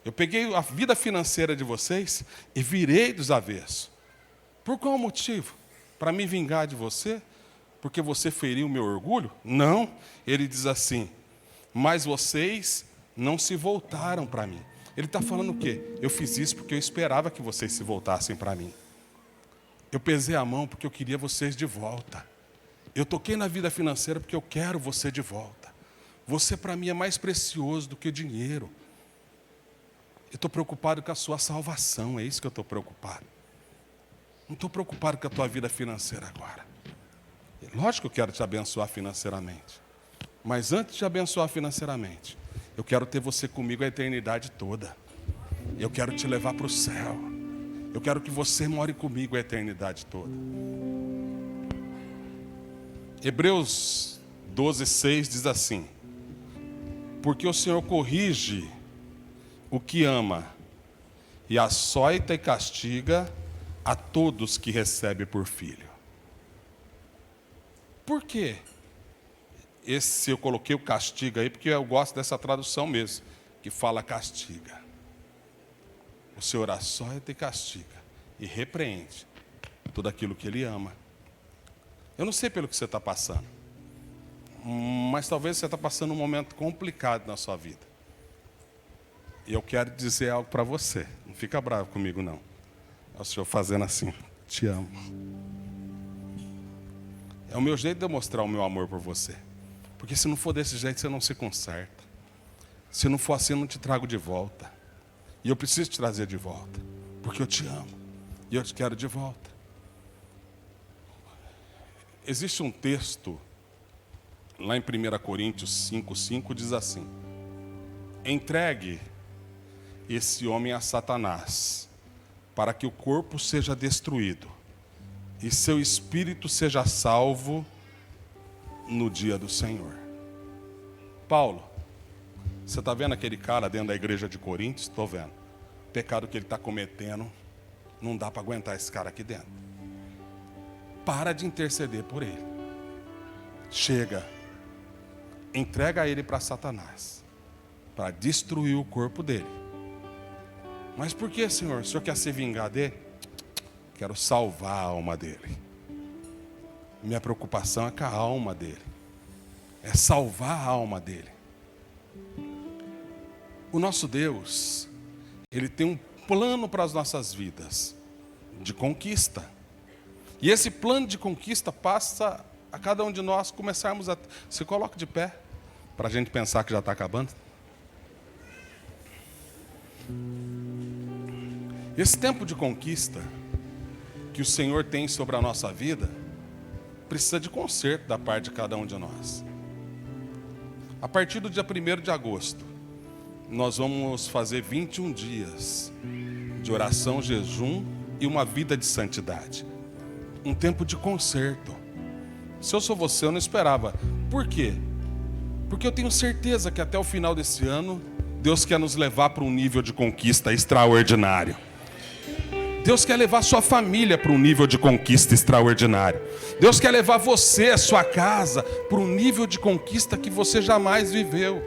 Eu peguei a vida financeira de vocês e virei dos avessos. Por qual motivo? Para me vingar de você? Porque você feriu o meu orgulho? Não. Ele diz assim: mas vocês não se voltaram para mim. Ele está falando o quê? Eu fiz isso porque eu esperava que vocês se voltassem para mim. Eu pesei a mão porque eu queria vocês de volta. Eu toquei na vida financeira porque eu quero você de volta. Você para mim é mais precioso do que o dinheiro. Eu estou preocupado com a sua salvação, é isso que eu estou preocupado. Não estou preocupado com a tua vida financeira agora. Lógico que eu quero te abençoar financeiramente. Mas antes de te abençoar financeiramente, eu quero ter você comigo a eternidade toda. Eu quero te levar para o céu. Eu quero que você more comigo a eternidade toda. Hebreus 12:6 diz assim: porque o Senhor corrige o que ama, e açoita e castiga a todos que recebe por filho. Por quê? Eu coloquei o castiga aí porque eu gosto dessa tradução mesmo, que fala castiga. O Senhor açoita e castiga e repreende tudo aquilo que Ele ama. Eu não sei pelo que você está passando, mas talvez você está passando um momento complicado na sua vida. E eu quero dizer algo para você. Não fica bravo comigo, não. É o Senhor fazendo assim: te amo. É o meu jeito de mostrar o meu amor por você. Porque se não for desse jeito, você não se conserta. Se não for assim, eu não te trago de volta. E eu preciso te trazer de volta, porque eu te amo. E eu te quero de volta. Existe um texto, lá em 1 Coríntios 5:5, diz assim: entregue esse homem a Satanás, para que o corpo seja destruído e seu espírito seja salvo no dia do Senhor. Paulo, você está vendo aquele cara dentro da igreja de Coríntios? Estou vendo. O pecado que ele está cometendo, não dá para aguentar esse cara aqui dentro. Para de interceder por ele. Chega. Entrega ele para Satanás, para destruir o corpo dele. Mas por que, Senhor? O Senhor quer se vingar dele? Quero salvar a alma dele. Minha preocupação é com a alma dele. É salvar a alma dele. O nosso Deus, Ele tem um plano para as nossas vidas, de conquista. E esse plano de conquista passa a cada um de nós começarmos a... Se coloca de pé, para a gente pensar que já está acabando. Esse tempo de conquista que o Senhor tem sobre a nossa vida precisa de conserto da parte de cada um de nós. A partir do dia 1º de agosto, nós vamos fazer 21 dias de oração, jejum e uma vida de santidade. Um tempo de conserto. Se eu sou você, eu não esperava. Por quê? Porque eu tenho certeza que até o final desse ano, Deus quer nos levar para um nível de conquista extraordinário. Deus quer levar sua família para um nível de conquista extraordinário. Deus quer levar você, a sua casa, para um nível de conquista que você jamais viveu.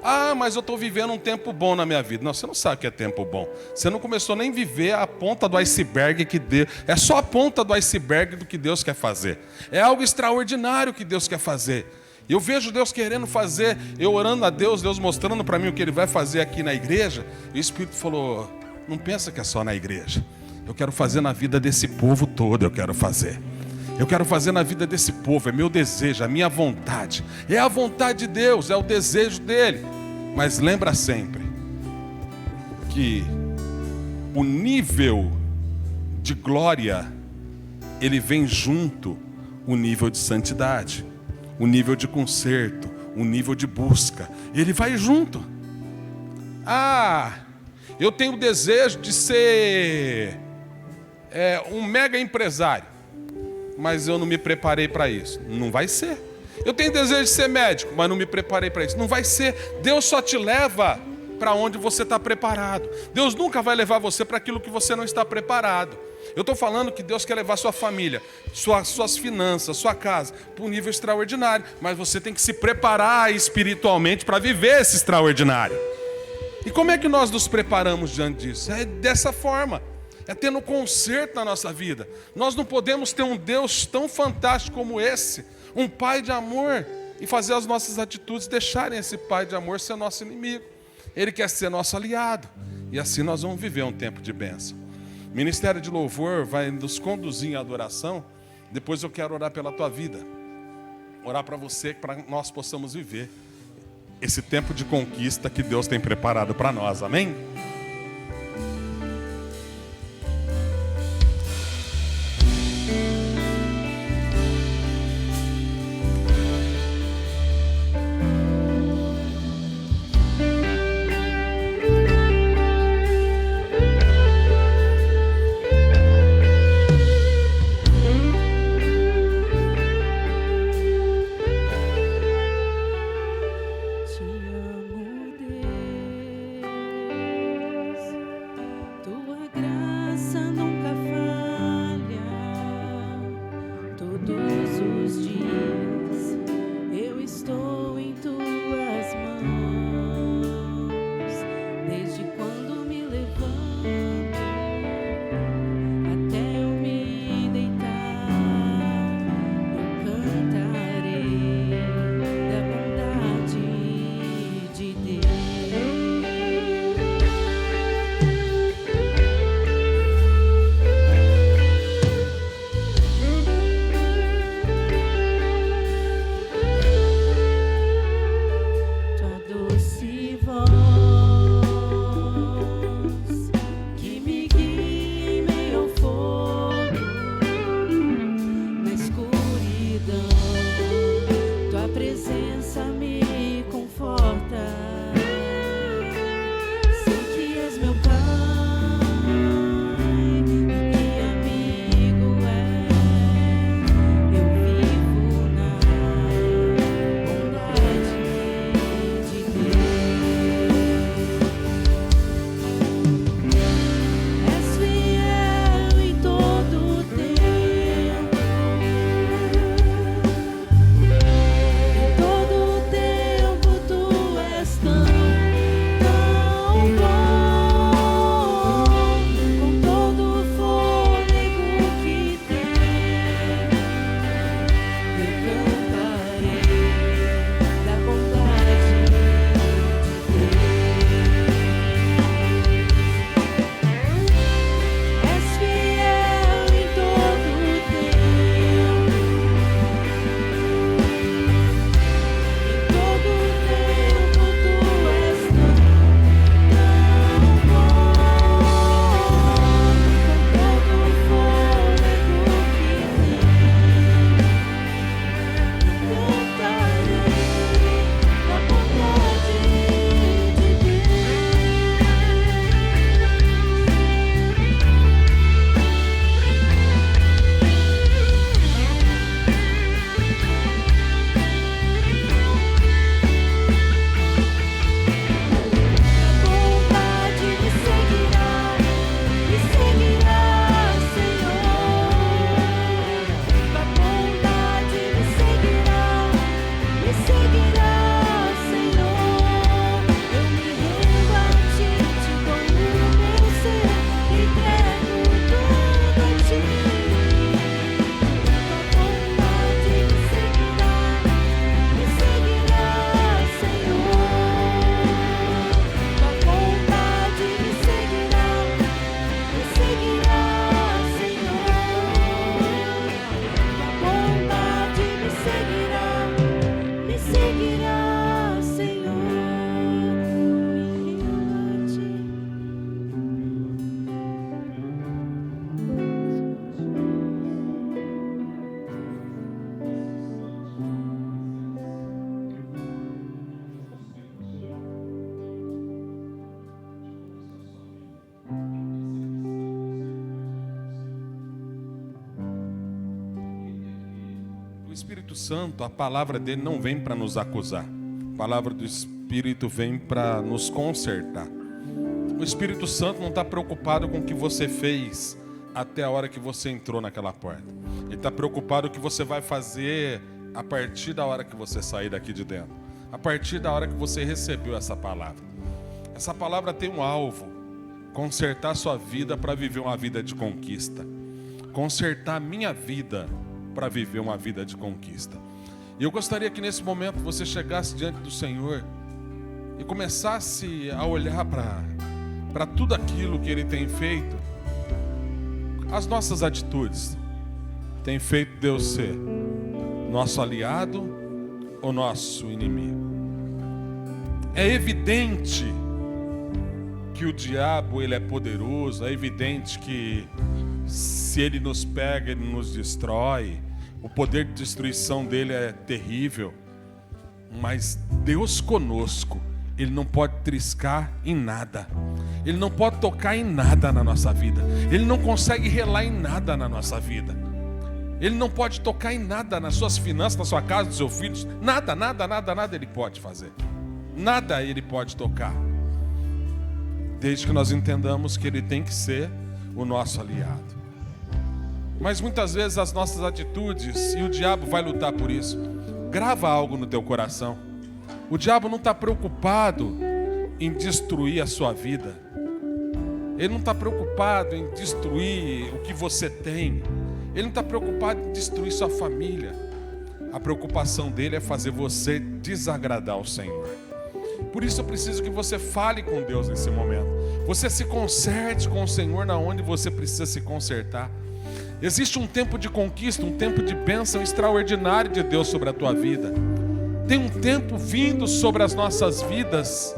Ah, mas eu estou vivendo um tempo bom na minha vida. Não, você não sabe o que é tempo bom. Você não começou nem a viver a ponta do iceberg que Deus... É só a ponta do iceberg do que Deus quer fazer. É algo extraordinário que Deus quer fazer. Eu vejo Deus querendo fazer, eu orando a Deus, Deus mostrando para mim o que Ele vai fazer aqui na igreja. E o Espírito falou: não pensa que é só na igreja. Eu quero fazer na vida desse povo todo, eu quero fazer. Eu quero fazer na vida desse povo, é meu desejo, a minha vontade. É a vontade de Deus, é o desejo dele. Mas lembra sempre, que o nível de glória, ele vem junto o nível de santidade, o nível de conserto, o nível de busca. Ele vai junto. Eu tenho o desejo de ser um mega empresário, mas eu não me preparei para isso. Não vai ser. Eu tenho desejo de ser médico, mas não me preparei para isso. Não vai ser. Deus só te leva para onde você está preparado. Deus nunca vai levar você para aquilo que você não está preparado. Eu estou falando que Deus quer levar sua família, suas finanças, sua casa para um nível extraordinário, mas você tem que se preparar espiritualmente para viver esse extraordinário. E como é que nós nos preparamos diante disso? É dessa forma, é tendo conserto na nossa vida. Nós não podemos ter um Deus tão fantástico como esse, um Pai de amor, e fazer as nossas atitudes deixarem esse Pai de amor ser nosso inimigo. Ele quer ser nosso aliado, e assim nós vamos viver um tempo de bênção. O Ministério de Louvor vai nos conduzir em adoração. Depois eu quero orar pela tua vida, orar para você, para que nós possamos viver esse tempo de conquista que Deus tem preparado para nós, amém? Te amo, Deus. Espírito Santo, a palavra dele não vem para nos acusar. A palavra do Espírito vem para nos consertar. O Espírito Santo não está preocupado com o que você fez até a hora que você entrou naquela porta. Ele está preocupado com o que você vai fazer a partir da hora que você sair daqui de dentro. A partir da hora que você recebeu essa palavra. Essa palavra tem um alvo: consertar sua vida para viver uma vida de conquista. Consertar a minha vida para viver uma vida de conquista. E eu gostaria que nesse momento você chegasse diante do Senhor e começasse a olhar para tudo aquilo que Ele tem feito. As nossas atitudes têm feito Deus ser nosso aliado ou nosso inimigo? É evidente que o diabo ele é poderoso, é evidente que se ele nos pega, ele nos destrói. O poder de destruição dele é terrível. Mas Deus conosco, Ele não pode triscar em nada. Ele não pode tocar em nada na nossa vida. Ele não consegue relar em nada na nossa vida. Ele não pode tocar em nada nas suas finanças, na sua casa, nos seus filhos. Nada Ele pode fazer. Nada Ele pode tocar. Desde que nós entendamos que Ele tem que ser o nosso aliado. Mas muitas vezes as nossas atitudes, e o diabo vai lutar por isso, grava algo no teu coração. O diabo não está preocupado em destruir a sua vida. Ele não está preocupado em destruir o que você tem. Ele não está preocupado em destruir sua família. A preocupação dele é fazer você desagradar ao Senhor. Por isso eu preciso que você fale com Deus nesse momento. Você se conserte com o Senhor na onde você precisa se consertar. Existe um tempo de conquista, um tempo de bênção extraordinário de Deus sobre a tua vida. Tem um tempo vindo sobre as nossas vidas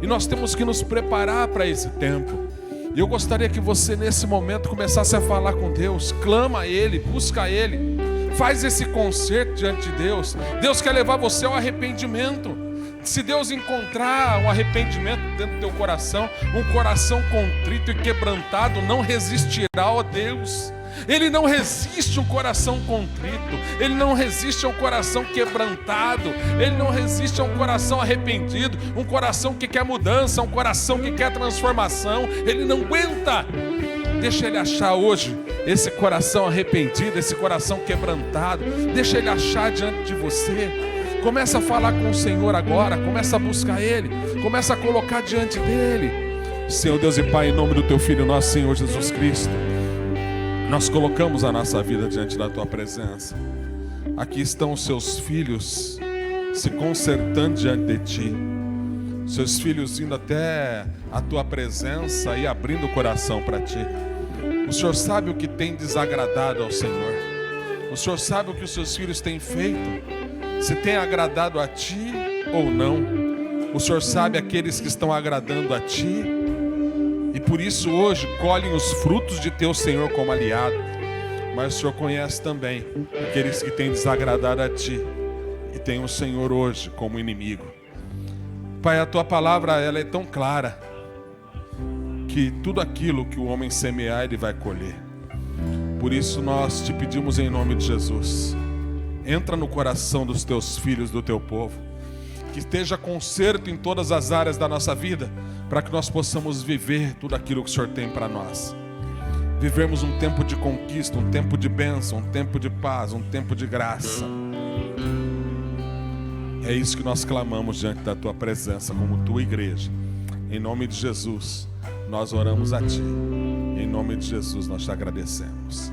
e nós temos que nos preparar para esse tempo. E eu gostaria que você nesse momento começasse a falar com Deus. Clama a Ele, busca a Ele, faz esse conserto diante de Deus. Deus quer levar você ao arrependimento. Se Deus encontrar um arrependimento dentro do teu coração, um coração contrito e quebrantado, não resistirá a Deus. Ele não resiste um coração contrito. Ele não resiste a um coração quebrantado. Ele não resiste a um coração arrependido. Um coração que quer mudança, um coração que quer transformação. Ele não aguenta. Deixa Ele achar hoje esse coração arrependido, esse coração quebrantado. Deixa Ele achar diante de você. Começa a falar com o Senhor agora. Começa a buscar Ele. Começa a colocar diante dEle. Senhor Deus e Pai, em nome do Teu Filho, nosso Senhor Jesus Cristo, nós colocamos a nossa vida diante da Tua presença. Aqui estão os Seus filhos se consertando diante de Ti. Seus filhos indo até a Tua presença e abrindo o coração para Ti. O Senhor sabe o que tem desagradado ao Senhor. O Senhor sabe o que os Seus filhos têm feito, se tem agradado a Ti ou não. O Senhor sabe aqueles que estão agradando a Ti. E por isso hoje colhem os frutos de Teu Senhor como aliado. Mas o Senhor conhece também aqueles que têm desagradado a Ti e tem o Senhor hoje como inimigo. Pai, a Tua palavra ela é tão clara que tudo aquilo que o homem semear, ele vai colher. Por isso nós Te pedimos em nome de Jesus, entra no coração dos Teus filhos, do Teu povo, que esteja conserto em todas as áreas da nossa vida, para que nós possamos viver tudo aquilo que o Senhor tem para nós. Vivemos um tempo de conquista, um tempo de bênção, um tempo de paz, um tempo de graça. É isso que nós clamamos diante da Tua presença como Tua igreja. Em nome de Jesus, nós oramos a Ti. Em nome de Jesus, nós Te agradecemos.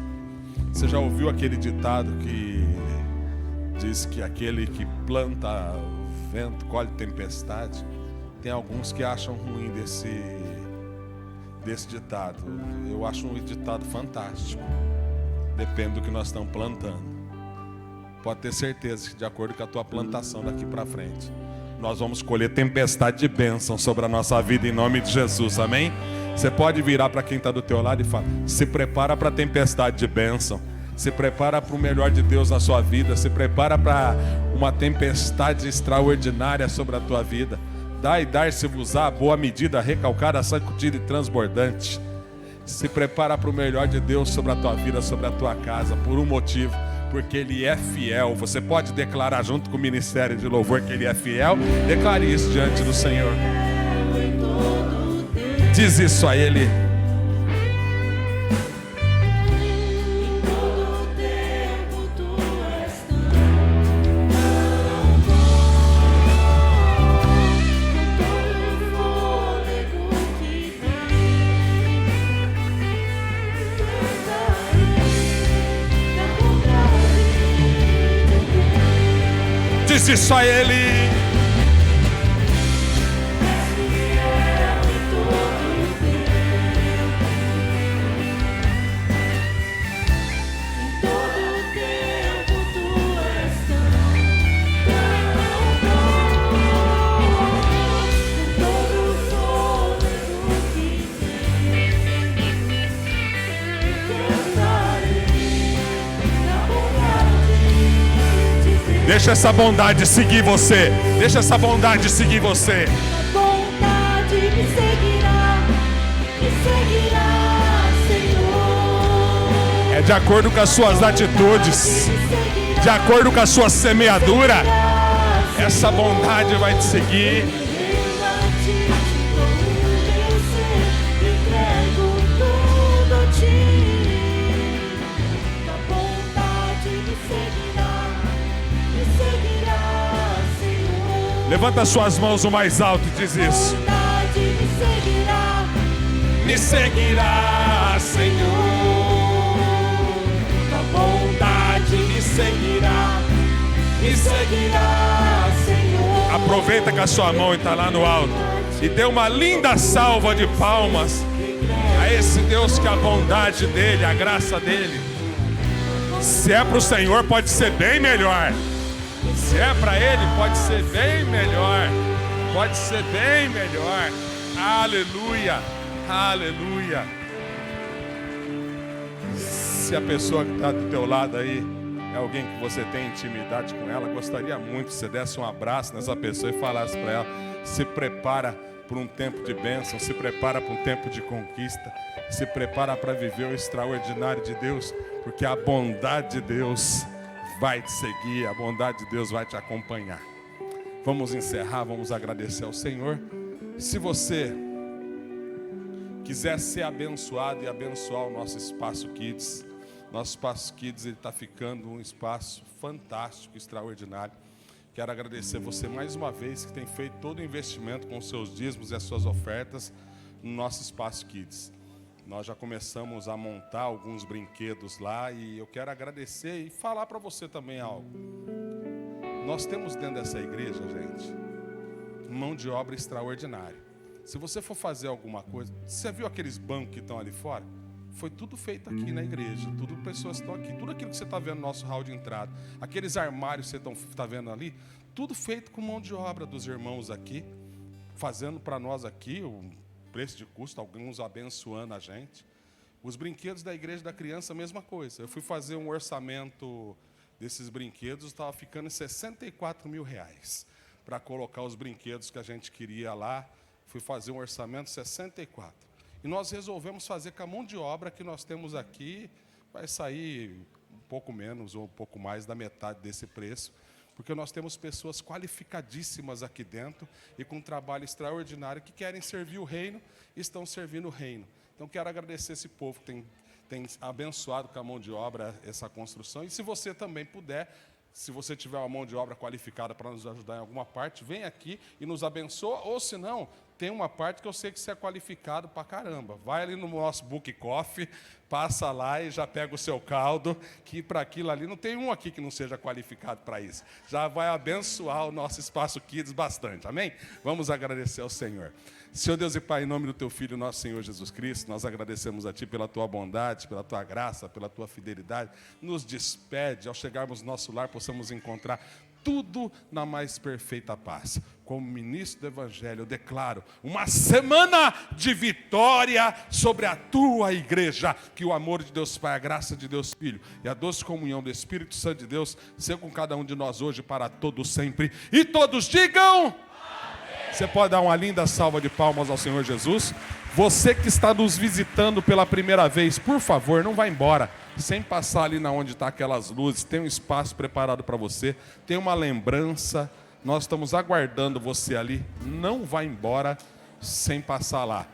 Você já ouviu aquele ditado que diz que aquele que planta vento colhe tempestade? Tem alguns que acham ruim desse ditado. Eu acho um ditado fantástico. Depende do que nós estamos plantando. Pode ter certeza que de acordo com a tua plantação daqui para frente, nós vamos colher tempestade de bênção sobre a nossa vida em nome de Jesus, amém? Você pode virar para quem está do teu lado e falar: se prepara para a tempestade de bênção. Se prepara para o melhor de Deus na sua vida. Se prepara para uma tempestade extraordinária sobre a tua vida. Dá e dar-se-vos-á, boa medida, recalcada, sacudida e transbordante. Se prepara para o melhor de Deus sobre a tua vida, sobre a tua casa, por um motivo: porque Ele é fiel. Você pode declarar junto com o Ministério de Louvor que Ele é fiel? Declare isso diante do Senhor. Diz isso a Ele. Diz isso a Ele. Deixa essa bondade seguir você. Deixa essa bondade seguir você. A bondade me seguirá, Senhor. É de acordo com as suas atitudes, de acordo com a sua semeadura. Essa bondade vai te seguir. Levanta suas mãos o mais alto e diz isso. Me seguirá, Senhor. A bondade me seguirá, Senhor. Aproveita que a sua mão está lá no alto e dê uma linda salva de palmas a esse Deus, que a bondade dele, a graça dele. Se é para o Senhor, pode ser bem melhor. Se é para Ele, pode ser bem melhor. Pode ser bem melhor. Aleluia, aleluia. Se a pessoa que está do teu lado aí é alguém que você tem intimidade com ela, gostaria muito que você desse um abraço nessa pessoa e falasse para ela: se prepara para um tempo de bênção, se prepara para um tempo de conquista, se prepara para viver o extraordinário de Deus, porque a bondade de Deus vai te seguir, a bondade de Deus vai te acompanhar. Vamos encerrar, vamos agradecer ao Senhor. Se você quiser ser abençoado e abençoar o nosso Espaço Kids, nosso Espaço Kids está ficando um espaço fantástico, extraordinário. Quero agradecer você mais uma vez que tem feito todo o investimento com os seus dízimos e as suas ofertas no nosso Espaço Kids. Nós já começamos a montar alguns brinquedos lá e eu quero agradecer e falar para você também algo. Nós temos dentro dessa igreja, gente, mão de obra extraordinária. Se você for fazer alguma coisa, você viu aqueles bancos que estão ali fora? Foi tudo feito aqui na igreja, tudo pessoas que estão aqui, tudo aquilo que você está vendo no nosso hall de entrada, aqueles armários que você está vendo ali, tudo feito com mão de obra dos irmãos aqui, fazendo para nós aqui o preço de custo, alguns abençoando a gente. Os brinquedos da Igreja da Criança, a mesma coisa. Eu fui fazer um orçamento desses brinquedos, estava ficando em R$64 mil para colocar os brinquedos que a gente queria lá. Fui fazer um orçamento 64. E nós resolvemos fazer com a mão de obra que nós temos aqui, vai sair um pouco menos ou um pouco mais da metade desse preço, porque nós temos pessoas qualificadíssimas aqui dentro e com um trabalho extraordinário que querem servir o reino e estão servindo o reino. Então quero agradecer esse povo que tem abençoado com a mão de obra essa construção. E se você também puder, se você tiver uma mão de obra qualificada para nos ajudar em alguma parte, vem aqui e nos abençoa, ou se não, tem uma parte que eu sei que você é qualificado pra caramba. Vai ali no nosso Book Coffee, passa lá e já pega o seu caldo, que para aquilo ali, não tem um aqui que não seja qualificado para isso. Já vai abençoar o nosso Espaço Kids bastante, amém? Vamos agradecer ao Senhor. Senhor Deus e Pai, em nome do Teu Filho, nosso Senhor Jesus Cristo, nós agradecemos a Ti pela Tua bondade, pela Tua graça, pela Tua fidelidade. Nos despede, ao chegarmos no nosso lar, possamos encontrar tudo na mais perfeita paz. Como ministro do Evangelho, eu declaro uma semana de vitória sobre a Tua igreja. Que o amor de Deus Pai, a graça de Deus Filho e a doce comunhão do Espírito Santo de Deus seja com cada um de nós hoje para todos sempre. E todos digam... Amém. Você pode dar uma linda salva de palmas ao Senhor Jesus. Você que está nos visitando pela primeira vez, por favor, não vá embora sem passar ali na onde está aquelas luzes. Tem um espaço preparado para você, tem uma lembrança. Nós estamos aguardando você ali. Não vá embora sem passar lá.